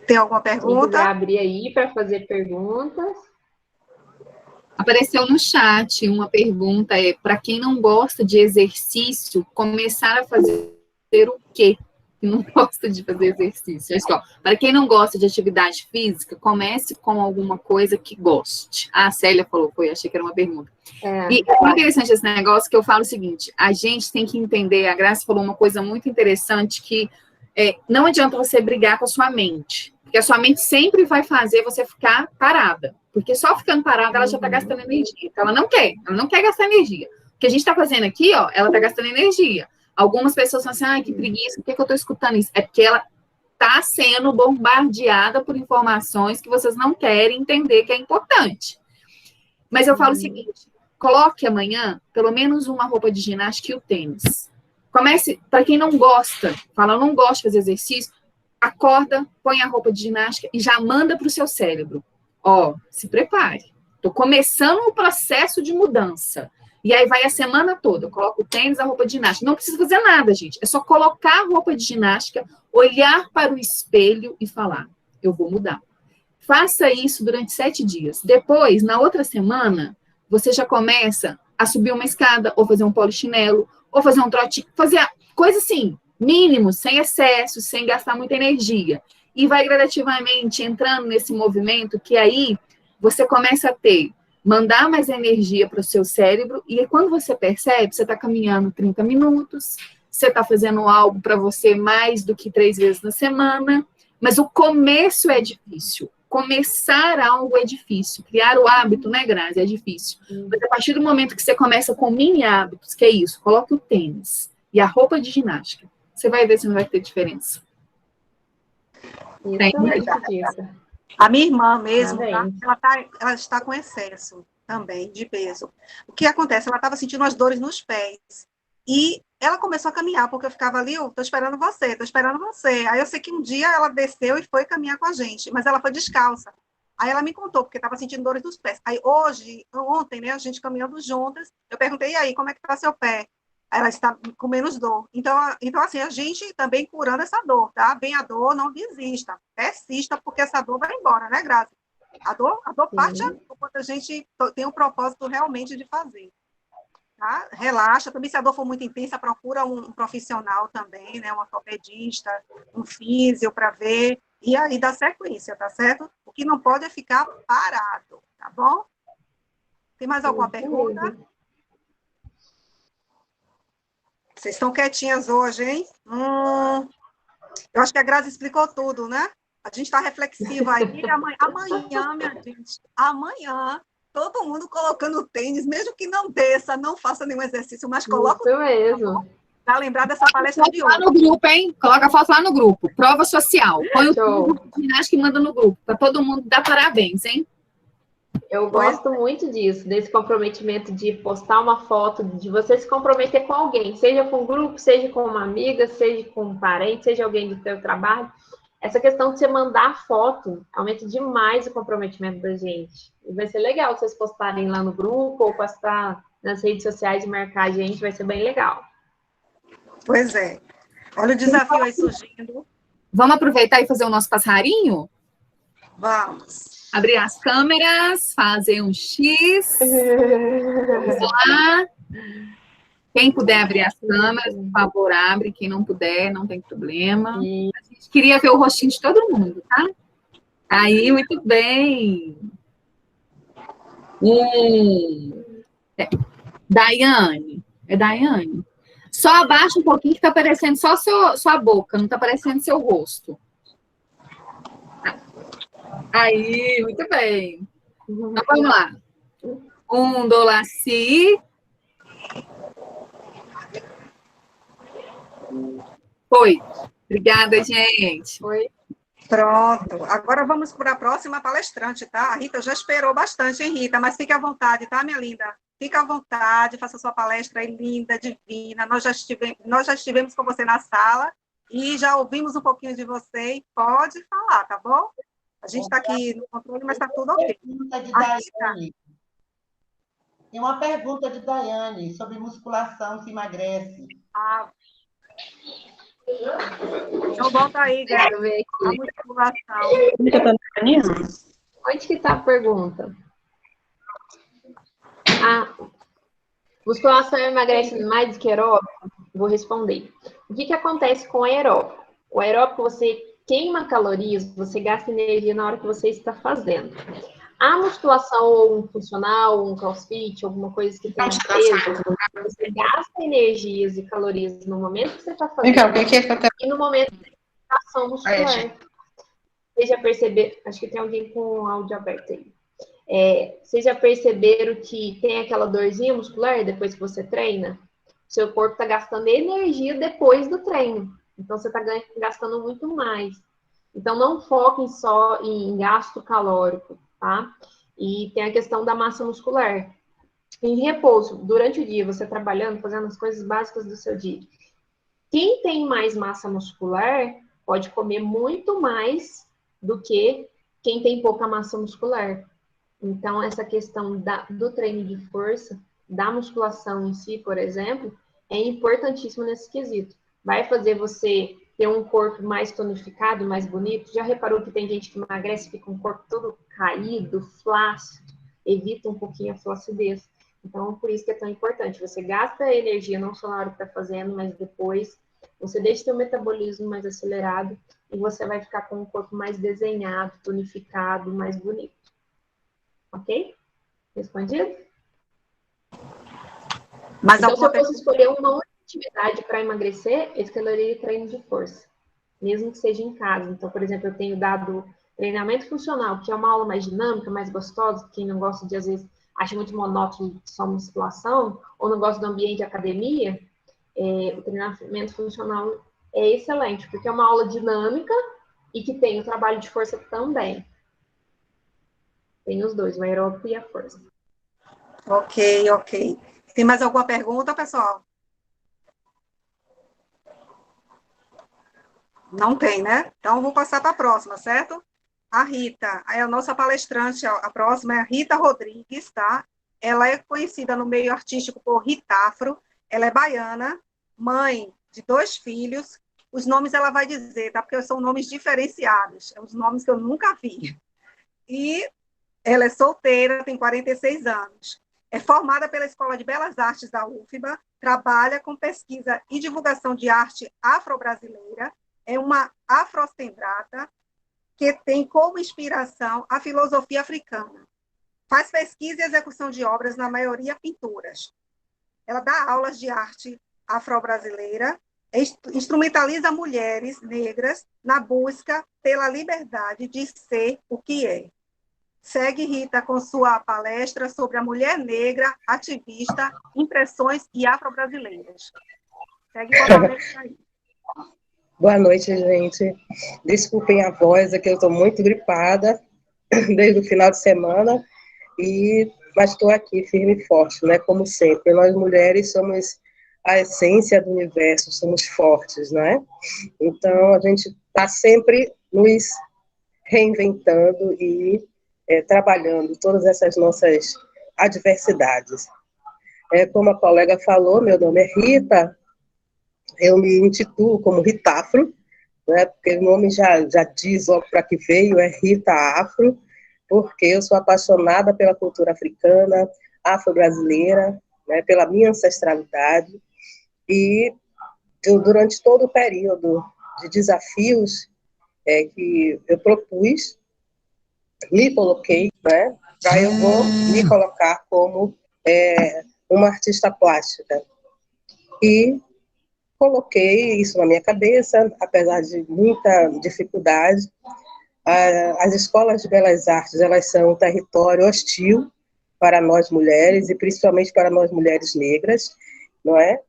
Tem alguma Quem pergunta? quiser abrir aí para fazer perguntas. Apareceu no chat uma pergunta, para quem não gosta de exercício, começar a fazer o quê? que não gosta de fazer exercício. Acho que, ó, para quem não gosta de atividade física, comece com alguma coisa que goste. Ah, a Célia falou, achei que era uma pergunta. E é muito interessante esse negócio que eu falo o seguinte, a gente tem que entender, a Graça falou uma coisa muito interessante, que não adianta você brigar com a sua mente, porque a sua mente sempre vai fazer você ficar parada, porque só ficando parada ela já está gastando energia, então ela não quer gastar energia. O que a gente está fazendo aqui, ó, ela está gastando energia. Algumas pessoas falam assim, ai, que preguiça, por que eu estou escutando isso? É porque ela está sendo bombardeada por informações que vocês não querem entender que é importante. Mas eu falo o seguinte, coloque amanhã pelo menos uma roupa de ginástica e o tênis. Comece, para quem não gosta, fala, eu não gosto de fazer exercício, acorda, põe a roupa de ginástica e já manda para o seu cérebro. Ó, se prepare. Estou começando o processo de mudança. E aí vai a semana toda, eu coloco o tênis, a roupa de ginástica. Não precisa fazer nada, gente. É só colocar a roupa de ginástica, olhar para o espelho e falar, eu vou mudar. Faça isso durante 7 dias. Depois, na outra semana, você já começa a subir uma escada, ou fazer um polichinelo, ou fazer um trotinho, fazer coisa assim, mínimo, sem excesso, sem gastar muita energia. E vai gradativamente entrando nesse movimento que aí você começa a mandar mais energia para o seu cérebro, e quando você percebe, você está caminhando 30 minutos, você está fazendo algo para você mais do que 3 vezes na semana, mas o começo é difícil. Começar algo é difícil. Criar o hábito, né, Grazi? É difícil. Mas a partir do momento que você começa com mini hábitos, que é isso, coloque o tênis e a roupa de ginástica, você vai ver se não vai ter diferença. Isso. A minha irmã mesmo, tá? Ela está com excesso também de peso. O que acontece? Ela estava sentindo as dores nos pés. E ela começou a caminhar, porque eu ficava ali, tô esperando você, tô esperando você. Aí eu sei que um dia ela desceu e foi caminhar com a gente, mas ela foi descalça. Aí ela me contou, porque estava sentindo dores nos pés. Aí ontem, né, a gente caminhando juntas, eu perguntei, e aí, como é que tá seu pé? Aí ela está com menos dor. Então, assim, a gente também curando essa dor, tá? Bem a dor, não desista. Persista, porque essa dor vai embora, né, Graça? A dor parte quando a gente tem um propósito realmente de fazer. Tá? Relaxa, também se a dor for muito intensa, procura um profissional também, né? Um ortopedista, um físio para ver, e aí dá sequência, tá certo? O que não pode é ficar parado, tá bom? Tem mais alguma pergunta? Vocês estão quietinhas hoje, hein? Eu acho que a Grazi explicou tudo, né? A gente está reflexiva aí. Amanhã, minha gente, amanhã, todo mundo colocando tênis, mesmo que não desça, não faça nenhum exercício, mas coloca isso mesmo. Para lembrar dessa palestra de hoje. Lá no grupo, hein? Coloca a foto lá no grupo. Prova social. Põe o grupo de ginástica e manda no grupo. Para todo mundo dar parabéns, hein? Eu gosto muito disso, desse comprometimento de postar uma foto, de você se comprometer com alguém, seja com um grupo, seja com uma amiga, seja com um parente, seja alguém do seu trabalho. Essa questão de você mandar foto aumenta demais o comprometimento da gente. E vai ser legal vocês postarem lá no grupo ou postar nas redes sociais e marcar a gente, vai ser bem legal. Pois é. Olha o desafio aí surgindo. Vamos aproveitar e fazer o nosso passarinho? Vamos. Abrir as câmeras, fazer um X. Vamos lá. Quem puder abrir as câmeras, por favor, abre. Quem não puder, não tem problema. A gente queria ver o rostinho de todo mundo, tá? Aí, muito bem. Daiane. É Daiane? Só abaixa um pouquinho que tá aparecendo só sua boca, não tá aparecendo seu rosto. Aí, muito bem. Então, vamos lá. Dolaci. Foi. Obrigada, gente. Foi. Pronto. Agora vamos para a próxima palestrante, tá? A Rita já esperou bastante, hein, Rita? Mas fique à vontade, tá, minha linda? Fique à vontade, faça sua palestra aí, linda, divina. Nós já estivemos com você na sala e já ouvimos um pouquinho de você. E pode falar, tá bom? A gente está aqui no controle, mas está tudo ok. Tem uma pergunta de Daiane sobre musculação, se emagrece. Então, volta aí, Quero ver a aqui. musculação. Onde que está a pergunta? Musculação emagrece mais do que aeróbico? Vou responder. O que acontece com aeróbico? O aeróbico, você queima calorias, você gasta energia na hora que você está fazendo. A musculação ou um funcional, um crossfit, alguma coisa que tenha peso, você gasta energias e calorias no momento que você está fazendo e no momento da ação muscular. Vocês já perceberam, acho que tem alguém com o áudio aberto aí. Vocês já perceberam que tem aquela dorzinha muscular depois que você treina? Seu corpo está gastando energia depois do treino. Então, você está gastando muito mais. Então, não foquem só em gasto calórico, tá? E tem a questão da massa muscular. Em repouso, durante o dia, você trabalhando, fazendo as coisas básicas do seu dia. Quem tem mais massa muscular pode comer muito mais do que quem tem pouca massa muscular. Então, essa questão do treino de força, da musculação em si, por exemplo, é importantíssimo nesse quesito. Vai fazer você ter um corpo mais tonificado, mais bonito. Já reparou que tem gente que emagrece e fica um corpo todo caído, flácido? Evita um pouquinho a flacidez. Então, por isso que é tão importante. Você gasta energia não só na hora que está fazendo, mas depois você deixa seu metabolismo mais acelerado e você vai ficar com um corpo mais desenhado, tonificado, mais bonito. Ok? Respondido? Mas então, se eu fosse escolher uma atividade para emagrecer, eu escolheria treino de força, mesmo que seja em casa. Então, por exemplo, eu tenho dado treinamento funcional, que é uma aula mais dinâmica, mais gostosa, quem não gosta de, às vezes, acha muito monótono só musculação, ou não gosta do ambiente de academia, o treinamento funcional é excelente, porque é uma aula dinâmica e que tem o trabalho de força também. Tem os dois, o aeróbico e a força. Ok. Tem mais alguma pergunta, pessoal? Não tem, né? Então, eu vou passar para a próxima, certo? A Rita, a nossa palestrante, a próxima é a Rita Rodrigues, tá? Ela é conhecida no meio artístico por Ritafro. Ela é baiana, mãe de 2 filhos. Os nomes ela vai dizer, tá? Porque são nomes diferenciados. São os nomes que eu nunca vi. E ela é solteira, tem 46 anos. É formada pela Escola de Belas Artes da UFBA, trabalha com pesquisa e divulgação de arte afro-brasileira, é uma afrocentrata que tem como inspiração a filosofia africana. Faz pesquisa e execução de obras, na maioria pinturas. Ela dá aulas de arte afro-brasileira, instrumentaliza mulheres negras na busca pela liberdade de ser o que é. Segue Rita com sua palestra sobre a mulher negra, ativista, impressões e afro-brasileiras. Segue com a palestra aí. Boa noite, gente. Desculpem a voz, é que eu estou muito gripada desde o final de semana, mas estou aqui firme e forte, né? Como sempre. Nós mulheres somos a essência do universo, somos fortes, né? Então, a gente está sempre nos reinventando e trabalhando todas essas nossas adversidades. Como a colega falou, meu nome é Rita, eu me intitulo como Ritafro, né, porque o nome já diz logo para que veio, é Rita Afro, porque eu sou apaixonada pela cultura africana, afro-brasileira, né, pela minha ancestralidade, e durante todo o período de desafios que eu propus, me coloquei, né, para eu vou me colocar como uma artista plástica. E coloquei isso na minha cabeça, apesar de muita dificuldade. As escolas de belas artes, elas são um território hostil para nós mulheres, e principalmente para nós mulheres negras, não é?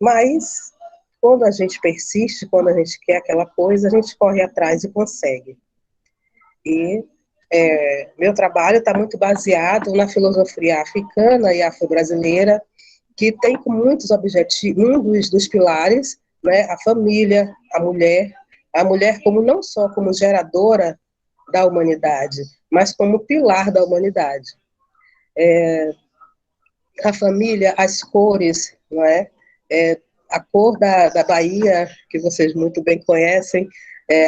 Mas, quando a gente persiste, quando a gente quer aquela coisa, a gente corre atrás e consegue. E meu trabalho está muito baseado na filosofia africana e afro-brasileira, que tem como muitos objetivos, um dos pilares, né, a família, a mulher como não só como geradora da humanidade, mas como pilar da humanidade. A família, as cores, não é? A cor da Bahia, que vocês muito bem conhecem,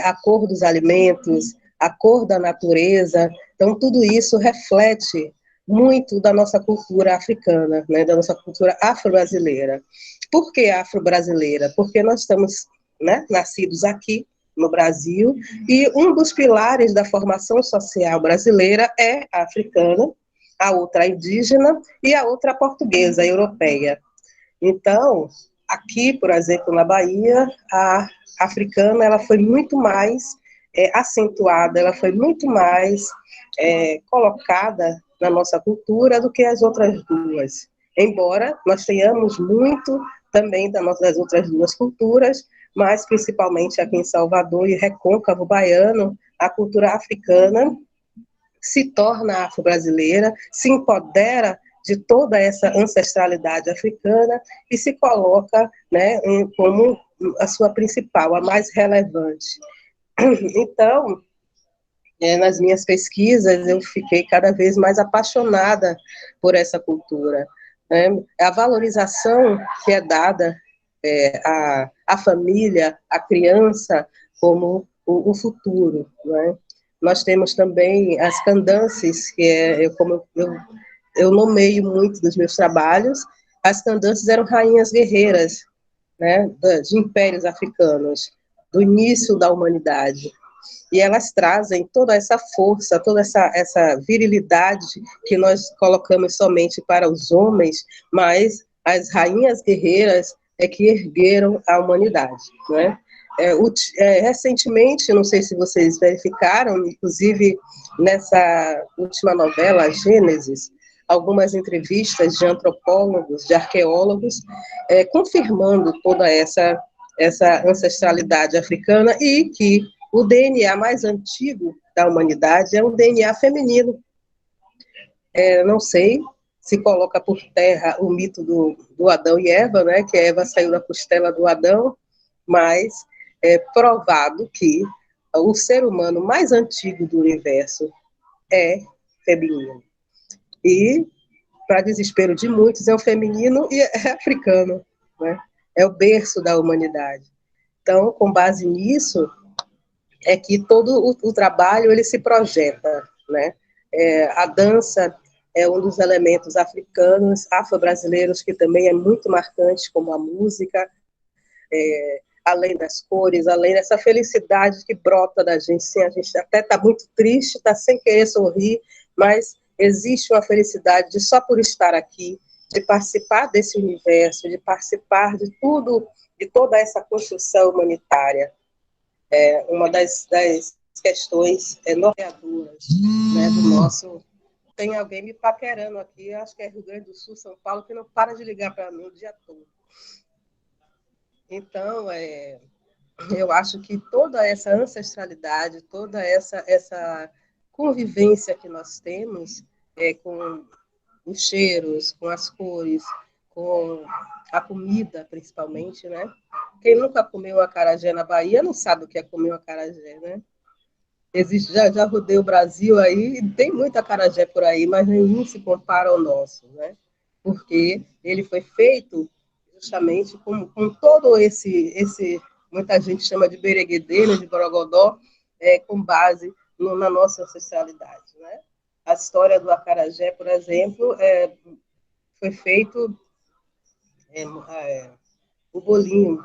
a cor dos alimentos, a cor da natureza. Então, tudo isso reflete muito da nossa cultura africana, né, da nossa cultura afro-brasileira. Por que afro-brasileira? Porque nós estamos né, nascidos aqui no Brasil, e um dos pilares da formação social brasileira é a africana, a outra indígena e a outra portuguesa, europeia. Então, aqui, por exemplo, na Bahia, a africana ela foi muito mais acentuada, ela foi muito mais colocada na nossa cultura do que as outras duas. Embora nós tenhamos muito também das outras duas culturas, mas principalmente aqui em Salvador e Recôncavo Baiano, a cultura africana se torna afro-brasileira, se empodera de toda essa ancestralidade africana e se coloca, né, como a sua principal, a mais relevante. Então, nas minhas pesquisas, eu fiquei cada vez mais apaixonada por essa cultura. Né? A valorização que é dada à família, à criança, como o futuro. Né? Nós temos também as candances, que eu nomeio muito dos meus trabalhos. As candances eram rainhas guerreiras, né, de impérios africanos, do início da humanidade. E elas trazem toda essa força, toda essa virilidade que nós colocamos somente para os homens, mas as rainhas guerreiras é que ergueram a humanidade, né? Recentemente, não sei se vocês verificaram, inclusive nessa última novela, Gênesis, algumas entrevistas de antropólogos, de arqueólogos, confirmando toda essa ancestralidade africana e que o DNA mais antigo da humanidade é um DNA feminino. Não sei se coloca por terra o mito do Adão e Eva, né, que a Eva saiu da costela do Adão, mas é provado que o ser humano mais antigo do universo é feminino. E, para desespero de muitos, é o feminino e é africano, né? É o berço da humanidade. Então, com base nisso, é que todo o trabalho ele se projeta, né? A dança é um dos elementos africanos, afro-brasileiros, que também é muito marcante, como a música, além das cores, além dessa felicidade que brota da gente. Sim, a gente até está muito triste, está sem querer sorrir, mas existe uma felicidade de só por estar aqui, de participar desse universo, de participar de tudo, de toda essa construção humanitária. Uma das questões norteadoras, né, do nosso... Tem alguém me paquerando aqui, acho que é Rio Grande do Sul, São Paulo, que não para de ligar para mim o dia todo. Então, eu acho que toda essa ancestralidade, toda essa convivência que nós temos com os cheiros, com as cores, com a comida, principalmente, né? Quem nunca comeu acarajé na Bahia não sabe o que é comer um acarajé, né? Já rodei o Brasil aí, e tem muito acarajé por aí, mas nenhum se compara ao nosso, né? Porque ele foi feito justamente com todo esse muita gente chama de bereguedeiro, de borogodó, com base na nossa ancestralidade, né? A história do acarajé, por exemplo, foi feito o bolinho,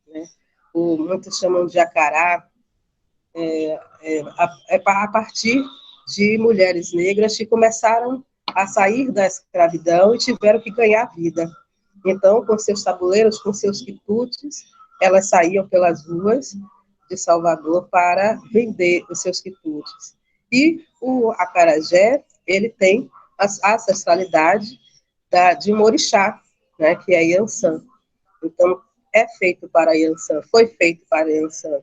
né? Muitos chamam de acará, a partir de mulheres negras que começaram a sair da escravidão e tiveram que ganhar vida. Então, com seus tabuleiros, com seus quitutes, elas saíam pelas ruas de Salvador para vender os seus quitutes. E o acarajé, ele tem a ancestralidade de um orixá, né, que é Iansã. Então, é feito para Iansã, foi feito para Iansã.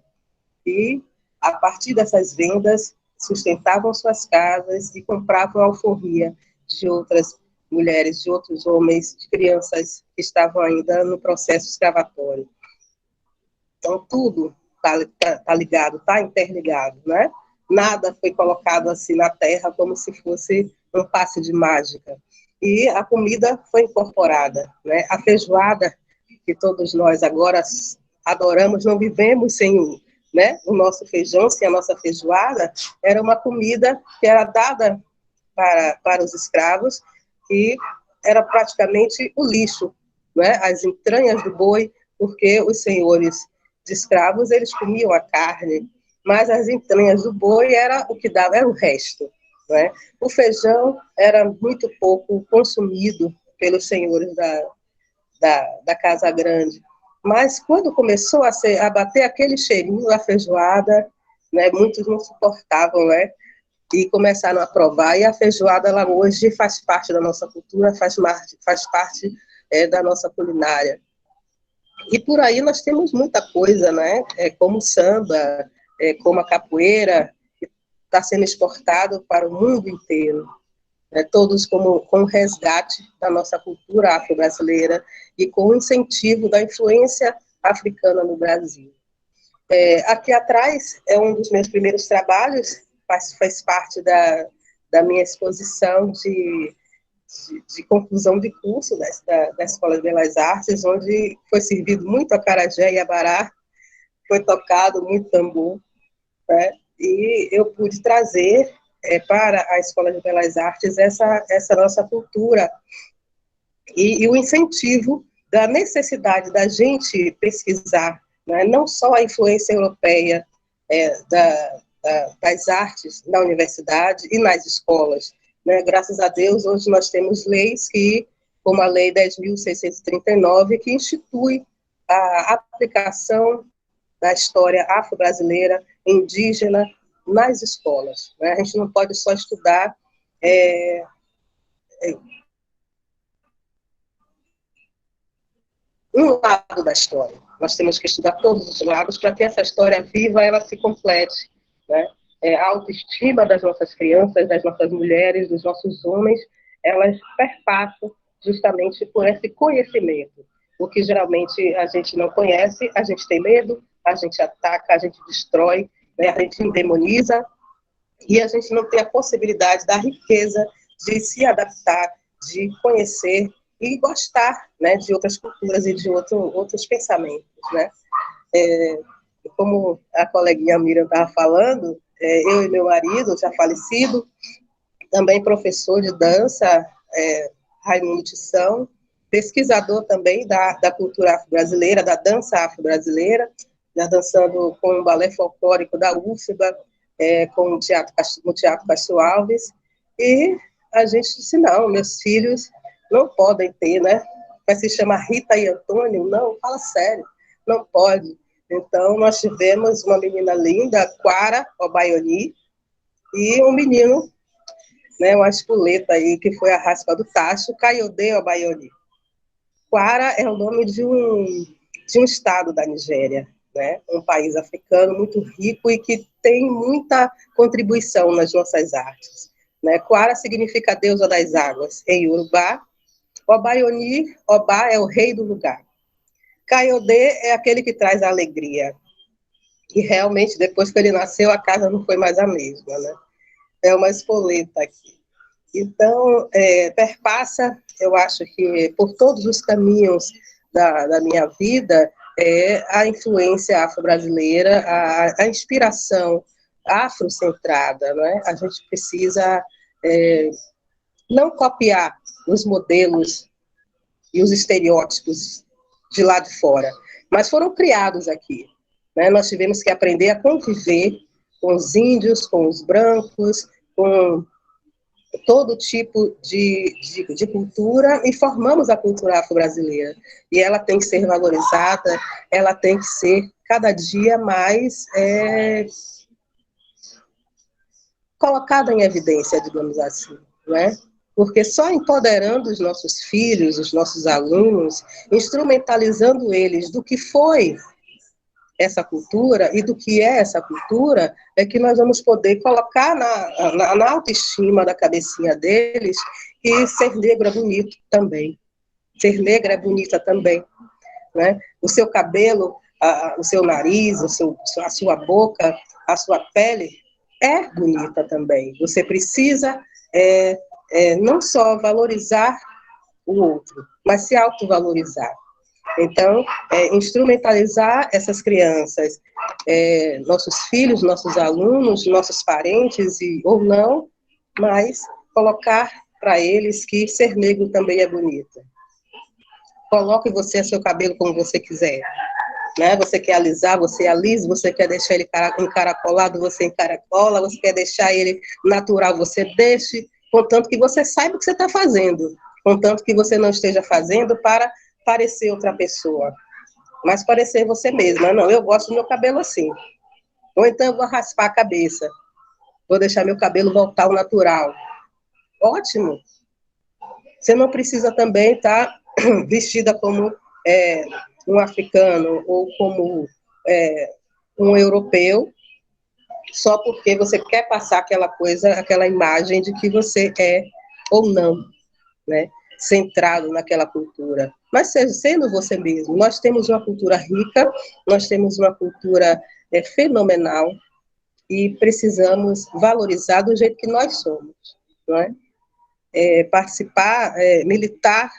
E, a partir dessas vendas, sustentavam suas casas e compravam a alforria de outras mulheres, de outros homens, de crianças que estavam ainda no processo escravatório. Então, tudo está ligado, está interligado, né? Nada foi colocado assim na terra como se fosse um passe de mágica. E a comida foi incorporada, né? A feijoada, que todos nós agora adoramos, não vivemos sem, né, o nosso feijão, sem a nossa feijoada, era uma comida que era dada para os escravos, e era praticamente o lixo, né? As entranhas do boi, porque os senhores de escravos, eles comiam a carne, mas as entranhas do boi era o que dava, era o resto, né? O feijão era muito pouco consumido pelos senhores da Casa Grande, mas quando começou a bater aquele cheirinho da feijoada, né, muitos não suportavam, né? E começaram a provar, e a feijoada, ela hoje faz parte da nossa cultura, faz parte da nossa culinária. E por aí nós temos muita coisa, né? Como o samba, como a capoeira, que está sendo exportado para o mundo inteiro. Todos com o resgate da nossa cultura afro-brasileira e com o incentivo da influência africana no Brasil. Aqui atrás é um dos meus primeiros trabalhos, faz parte da minha exposição de conclusão de curso da Escola de Belas Artes, onde foi servido muito acarajé e abará, foi tocado muito tambor, né? E eu pude trazer para a Escola de Belas Artes essa nossa cultura e o incentivo da necessidade da gente pesquisar, né, não só a influência europeia das artes na universidade e nas escolas, né? Graças a Deus, hoje nós temos leis como a Lei 10.639, que institui a aplicação da história afro-brasileira, indígena, nas escolas, né? A gente não pode só estudar um lado da história. Nós temos que estudar todos os lados para que essa história viva, ela se complete, né? A autoestima das nossas crianças, das nossas mulheres, dos nossos homens, elas perpassam justamente por esse conhecimento. O que geralmente a gente não conhece, a gente tem medo, a gente ataca, a gente destrói, né? A gente endemoniza, e a gente não tem a possibilidade da riqueza de se adaptar, de conhecer e gostar, né, de outras culturas e de outros pensamentos, né? Como a coleguinha Miriam estava falando, eu e meu marido, já falecido, também professor de dança, Raimundo Tição, pesquisador também da cultura afro-brasileira, da dança afro-brasileira, já dançando com o balé folclórico da UFBA, com o Teatro Castro Alves, e a gente disse, não, meus filhos não podem ter, né? Mas se chama Rita e Antônio, não, fala sério, não pode. Então, nós tivemos uma menina linda, Quara Obaioni, e um menino, né, uma espoleta aí, que foi a raspa do tacho, Kayode Obaioni. Quara é o nome de um estado da Nigéria, né? Um país africano muito rico e que tem muita contribuição nas nossas artes, né? Quara significa deusa das águas em Yorubá. Obaioni, Obá é o rei do lugar. Kayode é aquele que traz a alegria. E realmente, depois que ele nasceu, a casa não foi mais a mesma, né? É uma espoleta aqui. Então, perpassa, eu acho que por todos os caminhos da minha vida, a influência afro-brasileira, a inspiração afrocentrada, né? A gente precisa não copiar os modelos e os estereótipos de lá de fora, mas foram criados aqui, né? Nós tivemos que aprender a conviver com os índios, com os brancos, com todo tipo de cultura, e formamos a cultura afro-brasileira. E ela tem que ser valorizada, ela tem que ser cada dia mais colocada em evidência, digamos assim, né? Porque só empoderando os nossos filhos, os nossos alunos, instrumentalizando eles do que foi essa cultura e do que é essa cultura, é que nós vamos poder colocar na autoestima da cabecinha deles que ser negro é bonito também. Ser negra é bonita também, né? O seu cabelo, o seu nariz, a sua boca, a sua pele é bonita também. Você precisa não só valorizar o outro, mas se autovalorizar. Então, instrumentalizar essas crianças, nossos filhos, nossos alunos, nossos parentes, ou não, mas colocar para eles que ser negro também é bonito. Coloque você seu cabelo como você quiser. né? Você quer alisar, você alisa, você quer deixar ele encaracolado, você encaracola, você quer deixar ele natural, você deixe, contanto que você saiba o que você está fazendo, contanto que você não esteja fazendo para parecer outra pessoa, mas parecer você mesma. Não, eu gosto do meu cabelo assim. Ou então eu vou raspar a cabeça, vou deixar meu cabelo voltar ao natural. Ótimo. Você não precisa também estar vestida como um africano ou como um europeu, só porque você quer passar aquela coisa, aquela imagem de que você é ou não, né? Centrado naquela cultura. Mas sendo você mesmo. Nós temos uma cultura rica, nós temos uma cultura fenomenal e precisamos valorizar do jeito que nós somos, não é? Participar, militar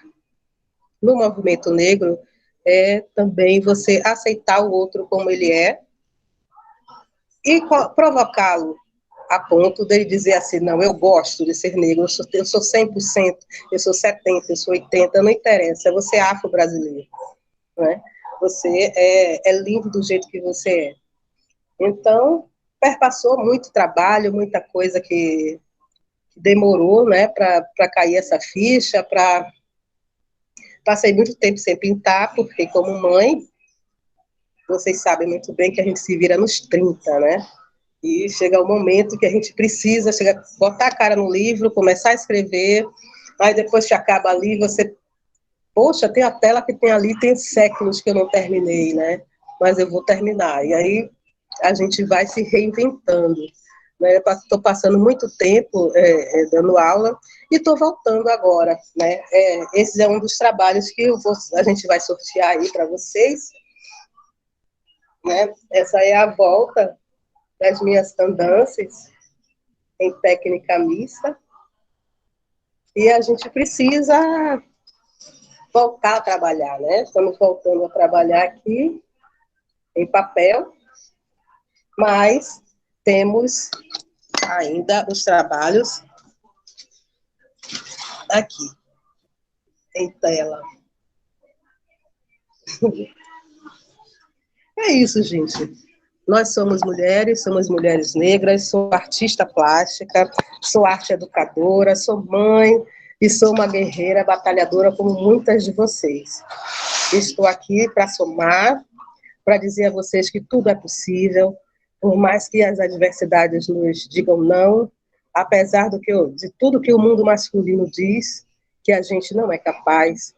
no movimento negro é também você aceitar o outro como ele é e provocá-lo a ponto dele dizer assim, não, eu gosto de ser negro, eu sou 100%, eu sou 70%, eu sou 80%, não interessa, você é afro-brasileiro, né? Você é lindo do jeito que você é. Então, perpassou muito trabalho, muita coisa que demorou, né, para cair essa ficha, passei muito tempo sem pintar, porque como mãe, vocês sabem muito bem que a gente se vira nos 30, né? E chega o momento que a gente precisa botar a cara no livro, começar a escrever, aí depois que acaba ali, você, poxa, tem a tela que tem ali, tem séculos que eu não terminei, né? Mas eu vou terminar. E aí a gente vai se reinventando. Né? Estou passando muito tempo dando aula e estou voltando agora. Né? Esse é um dos trabalhos que a gente vai sortear aí para vocês. Né? Essa é a volta das minhas andanças em técnica mista. E a gente precisa voltar a trabalhar, né? Estamos voltando a trabalhar aqui em papel, mas temos ainda os trabalhos aqui, em tela. É isso, gente. Nós somos mulheres negras, sou artista plástica, sou arte educadora, sou mãe e sou uma guerreira batalhadora como muitas de vocês. Estou aqui para somar, para dizer a vocês que tudo é possível, por mais que as adversidades nos digam não, apesar de tudo que o mundo masculino diz, que a gente não é capaz,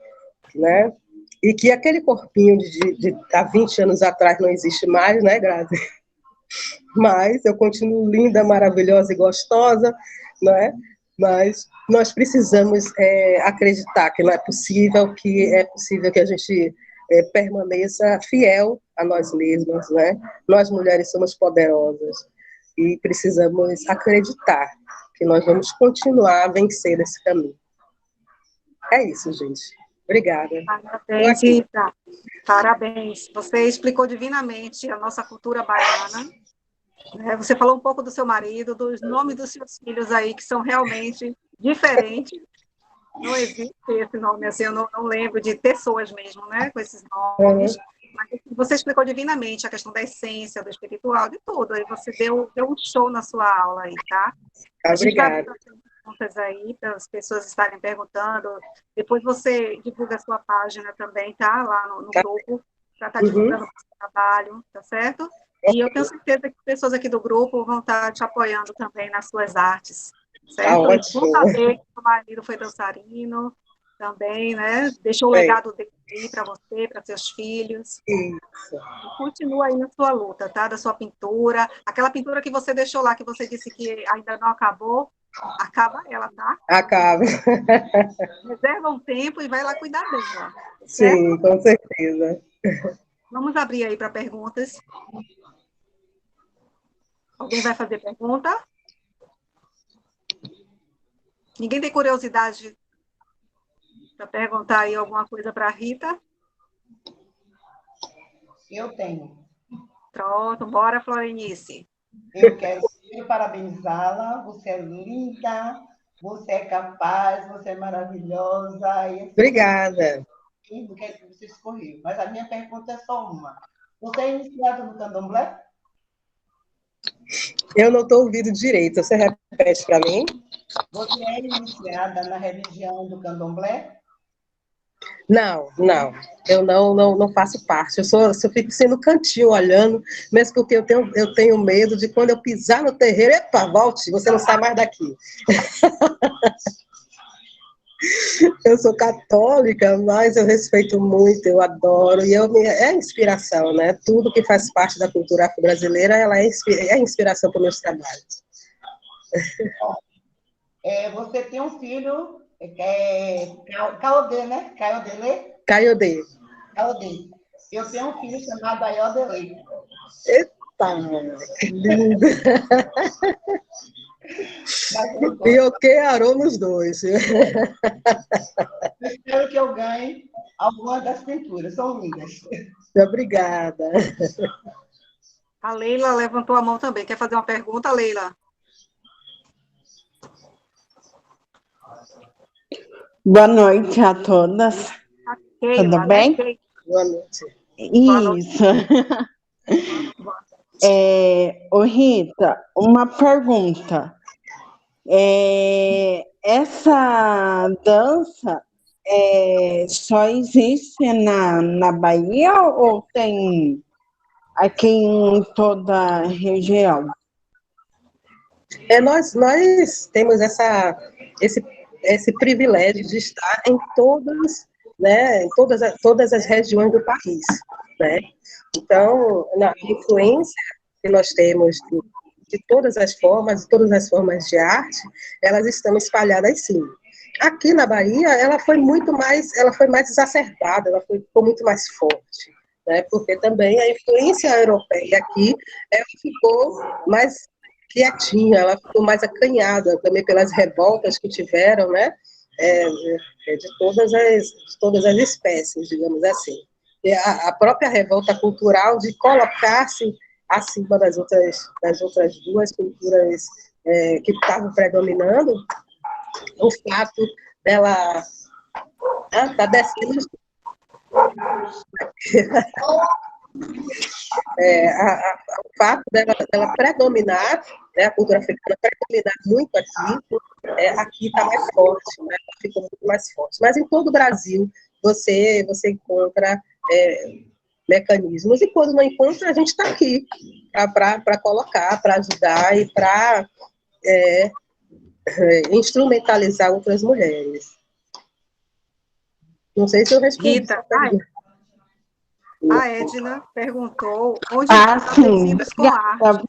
né? E que aquele corpinho de há 20 anos atrás não existe mais, né, Grazi? Mas eu continuo linda, maravilhosa e gostosa, né? Mas nós precisamos acreditar que não é possível, que a gente permaneça fiel a nós mesmas, né? Nós mulheres somos poderosas e precisamos acreditar que nós vamos continuar a vencer esse caminho. É isso, gente. Obrigada. Parabéns, Rita. Parabéns. Você explicou divinamente a nossa cultura baiana. Você falou um pouco do seu marido, dos nomes dos seus filhos aí, que são realmente diferentes. Não existe esse nome assim, eu não lembro de pessoas mesmo, né, com esses nomes. Mas você explicou divinamente a questão da essência, do espiritual, de tudo. Aí você deu um show na sua aula aí, tá? A gente vai fazer perguntas aí para as pessoas estarem perguntando. Depois você divulga a sua página também, tá? Lá no grupo, para estar divulgando o seu trabalho, tá certo? E eu tenho certeza que pessoas aqui do grupo vão estar te apoiando também nas suas artes, certo? Ótimo. Vou saber que o marido foi dançarino também, né? Deixou o legado dele para você, para seus filhos. Isso. E continua aí na sua luta, tá? Da sua pintura. Aquela pintura que você deixou lá, que você disse que ainda não acabou, acaba ela, tá? Acaba. Reserva um tempo e vai lá cuidar dela. Certo? Sim, com certeza. Vamos abrir aí para perguntas. Alguém vai fazer pergunta? Ninguém tem curiosidade para perguntar aí alguma coisa para a Rita? Eu tenho. Pronto, bora, Florenice. Eu quero parabenizá-la. Você é linda, você é capaz, você é maravilhosa. Obrigada. Do que você escolheu. Mas a minha pergunta é só uma. Você é iniciada no candomblé? Eu não estou ouvindo direito. Você repete para mim? Você é iniciada na religião do candomblé? Não, não. Eu não faço parte. Eu fico sendo no cantinho olhando, mesmo porque eu tenho medo de quando eu pisar no terreiro, epa, volte, você não sai mais daqui. Eu sou católica, mas eu respeito muito, eu adoro, é inspiração, né? Tudo que faz parte da cultura afro-brasileira, ela é inspiração para os meus trabalhos. Você tem um filho, Caodê, né? Caodele? Caiodê. Caodê. Eu tenho um filho chamado Ayodele. Eita, que lindo! E eu quero nos dois. Espero que eu ganhe alguma das pinturas, são lindas. Obrigada. A Leila levantou a mão também. Quer fazer uma pergunta, Leila? Boa noite a todas. Keila, Tudo bem? Né? Boa noite. Isso. Ô Rita, uma pergunta. Essa dança só existe na Bahia ou tem aqui em toda a região? Nós temos esse privilégio de estar em todas, né, em todas as regiões do país, né? Então, a influência que nós temos de todas as formas de arte, elas estão espalhadas sim. Aqui na Bahia, ela foi mais exacerbada, ficou muito mais forte, né? Porque também a influência europeia aqui, ela ficou mais quietinha, ela ficou mais acanhada também pelas revoltas que tiveram, né? De todas as espécies, digamos assim. E a própria revolta cultural de colocar-se acima das outras duas culturas que estavam predominando, o fato dela tá descendo o fato dela predominar, né, a cultura africana predominar muito aqui está mais forte, né, ficou muito mais forte. Mas em todo o Brasil você encontra mecanismos, e quando não encontra, a gente está aqui para colocar, para ajudar e para instrumentalizar outras mulheres. Não sei se eu respondi. Rita, a Edna perguntou onde sim. tecidos com arte.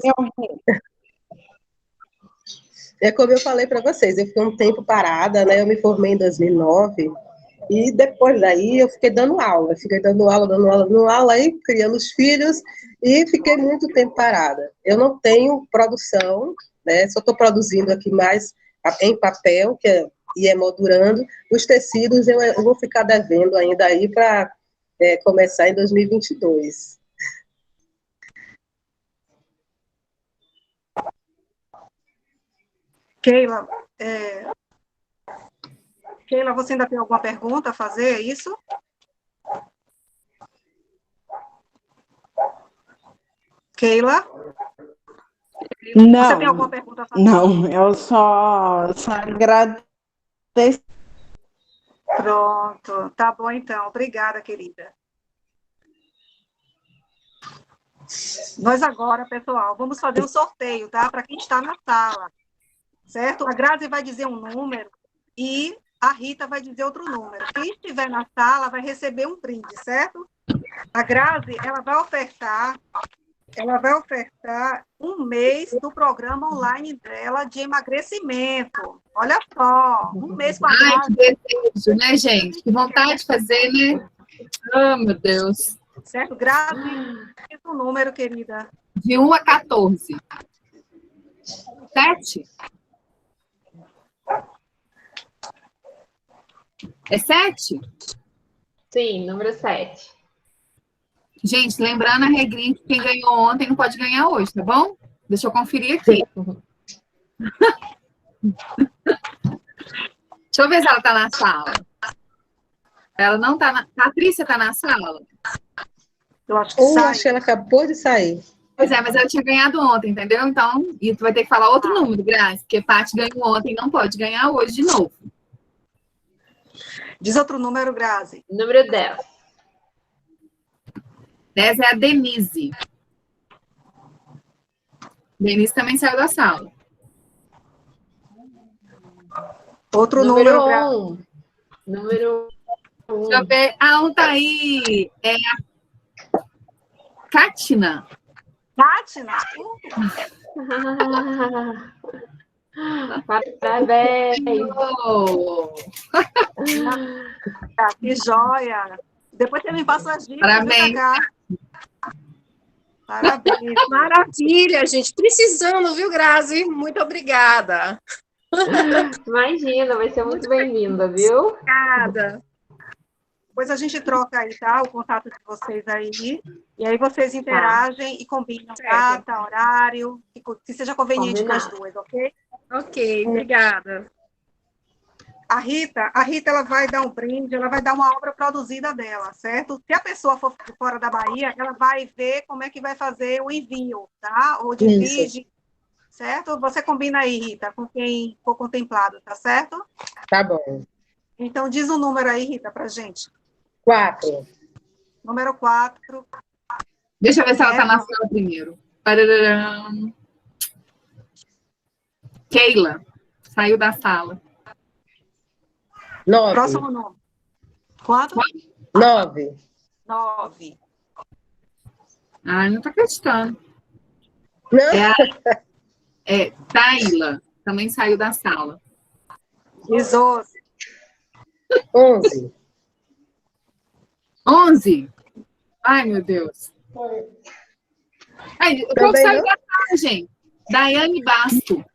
É como eu falei para vocês, eu fiquei um tempo parada, né? Eu me formei em 2009, e depois daí eu fiquei dando aula, dando aula, aí criando os filhos, e fiquei muito tempo parada. Eu não tenho produção, né? Só estou produzindo aqui mais em papel, e emoldurando. Os tecidos eu vou ficar devendo ainda aí para começar em 2022. Keila, Keila, você ainda tem alguma pergunta a fazer, é isso? Keila? Não. Você tem alguma pergunta a fazer? Não, eu só agradeço. Pronto, tá bom então. Obrigada, querida. Nós agora, pessoal, vamos fazer um sorteio, tá? Para quem está na sala, certo? A Grazi vai dizer um número e a Rita vai dizer outro número. Quem estiver na sala vai receber um brinde, certo? A Grazi, ela vai ofertar um mês do programa online dela de emagrecimento. Olha só, um mês com a Grazi. Ai, que desejo, né, gente? Que vontade de fazer, né? Oh, meu Deus. Certo? Grazi, diz o número, querida. De 1 a 14. 7? É 7? Sim, número 7. Gente, lembrando a regrinha que quem ganhou ontem não pode ganhar hoje, tá bom? Deixa eu conferir aqui. Deixa eu ver se ela tá na sala. Ela não tá na... Patrícia tá na sala? Eu acho que Ou sai. acho que ela acabou de sair. Pois é, mas ela tinha ganhado ontem, entendeu? Então, e tu vai ter que falar outro número, Grazi, porque Paty ganhou ontem, não pode ganhar hoje de novo. Diz outro número, Grazi. Número 10. 10 é a Denise. Denise também saiu da sala. Outro Número número, Grazi. 1. Número 1. Deixa eu ver. Ah, um tá aí. É a Kátina. Kátina. Parabéns. Oh, Que joia. Depois você me passa as dicas. Parabéns. Parabéns. Maravilha, gente. Precisando, viu, Grazi? Muito obrigada. Imagina, vai ser muito bem-vinda, viu? Obrigada. Depois a gente troca aí, tá? O contato de vocês aí. E aí vocês interagem e combinam Certo. data, horário, que seja conveniente para as Combinado. duas, ok? Ok, obrigada. A Rita, ela vai dar um brinde, ela vai dar uma obra produzida dela, certo? Se a pessoa for de fora da Bahia, ela vai ver como é que vai fazer o envio, tá? Ou divide, certo? Você combina aí, Rita, com quem for contemplado, tá certo? Tá bom. Então, diz o número aí, Rita, pra gente. 4. Número 4. deixa eu ver se ela tá na sala primeiro. Pararam. Keila. Saiu da sala. 9. Próximo número. Quanto? 9. 9. Ai, não tô acreditando. Não. É Taila. Também saiu da sala. 18. 11. 11. Ai, meu Deus. Ai, o povo Também saiu não? da sala, gente. Daiane Basto.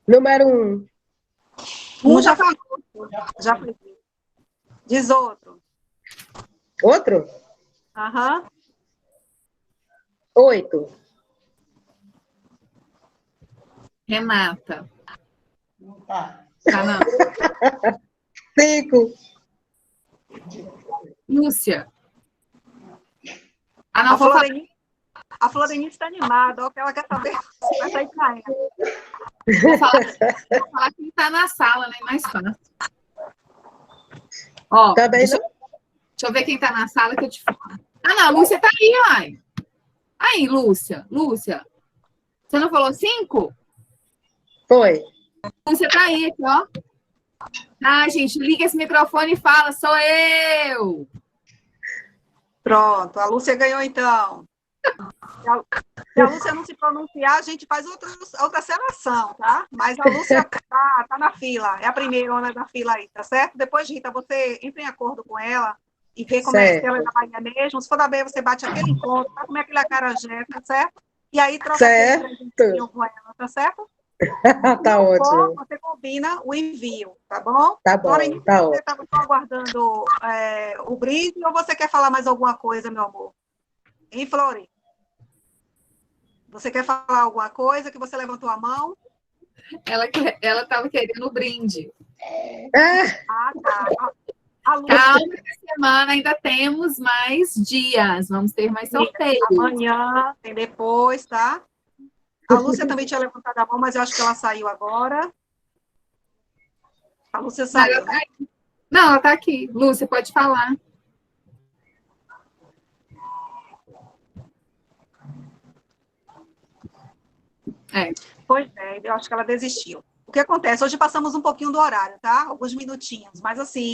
Número 1. Um já falou. Já foi. Diz outro. Outro? Aham. 8. Renata. Não tá. Tá, não. 5. Lúcia. Ah, não, A vou falar. Florenice está animada, ó, que ela quer saber se vai sair pra ela. Vou falar quem tá na sala, né? Mais fácil. Ó, Também deixa não? eu ver quem tá na sala que eu te falo. Ah, não, a Lúcia tá aí, ai. Aí, Lúcia. Lúcia. Você não falou 5? Foi. Lúcia tá aí, aqui, ó. Ah, gente, liga esse microfone e fala, sou eu. Pronto, a Lúcia ganhou então. Se a Lúcia não se pronunciar, a gente faz outra seleção, tá? Mas a Lúcia tá na fila, é a primeira da fila aí, tá certo? Depois, Rita, você entra em acordo com ela e vê como é que ela é da Bahia mesmo. Se for da Bahia, você bate aquele encontro, tá? Como é que ele é acarajé, tá certo? E aí troca aquele presentinho com ela, tá certo? Tá ótimo. Você combina o envio, tá bom? Tá bom, Florenice, tá você ótimo. estava só aguardando o brinde ou você quer falar mais alguma coisa, meu amor? Hein, Flori? Você quer falar alguma coisa que você levantou a mão? Ela estava querendo o brinde. Ah, tá. A Lúcia, Calma, essa semana ainda temos mais dias. Vamos ter mais sorteios. amanhã, tem depois, tá? A Lúcia também tinha levantado a mão, mas eu acho que ela saiu agora. A Lúcia saiu, né? Não, ela tá aqui. Lúcia, pode falar. Pois é, eu acho que ela desistiu. O que acontece? Hoje passamos um pouquinho do horário, tá? Alguns minutinhos, mas assim,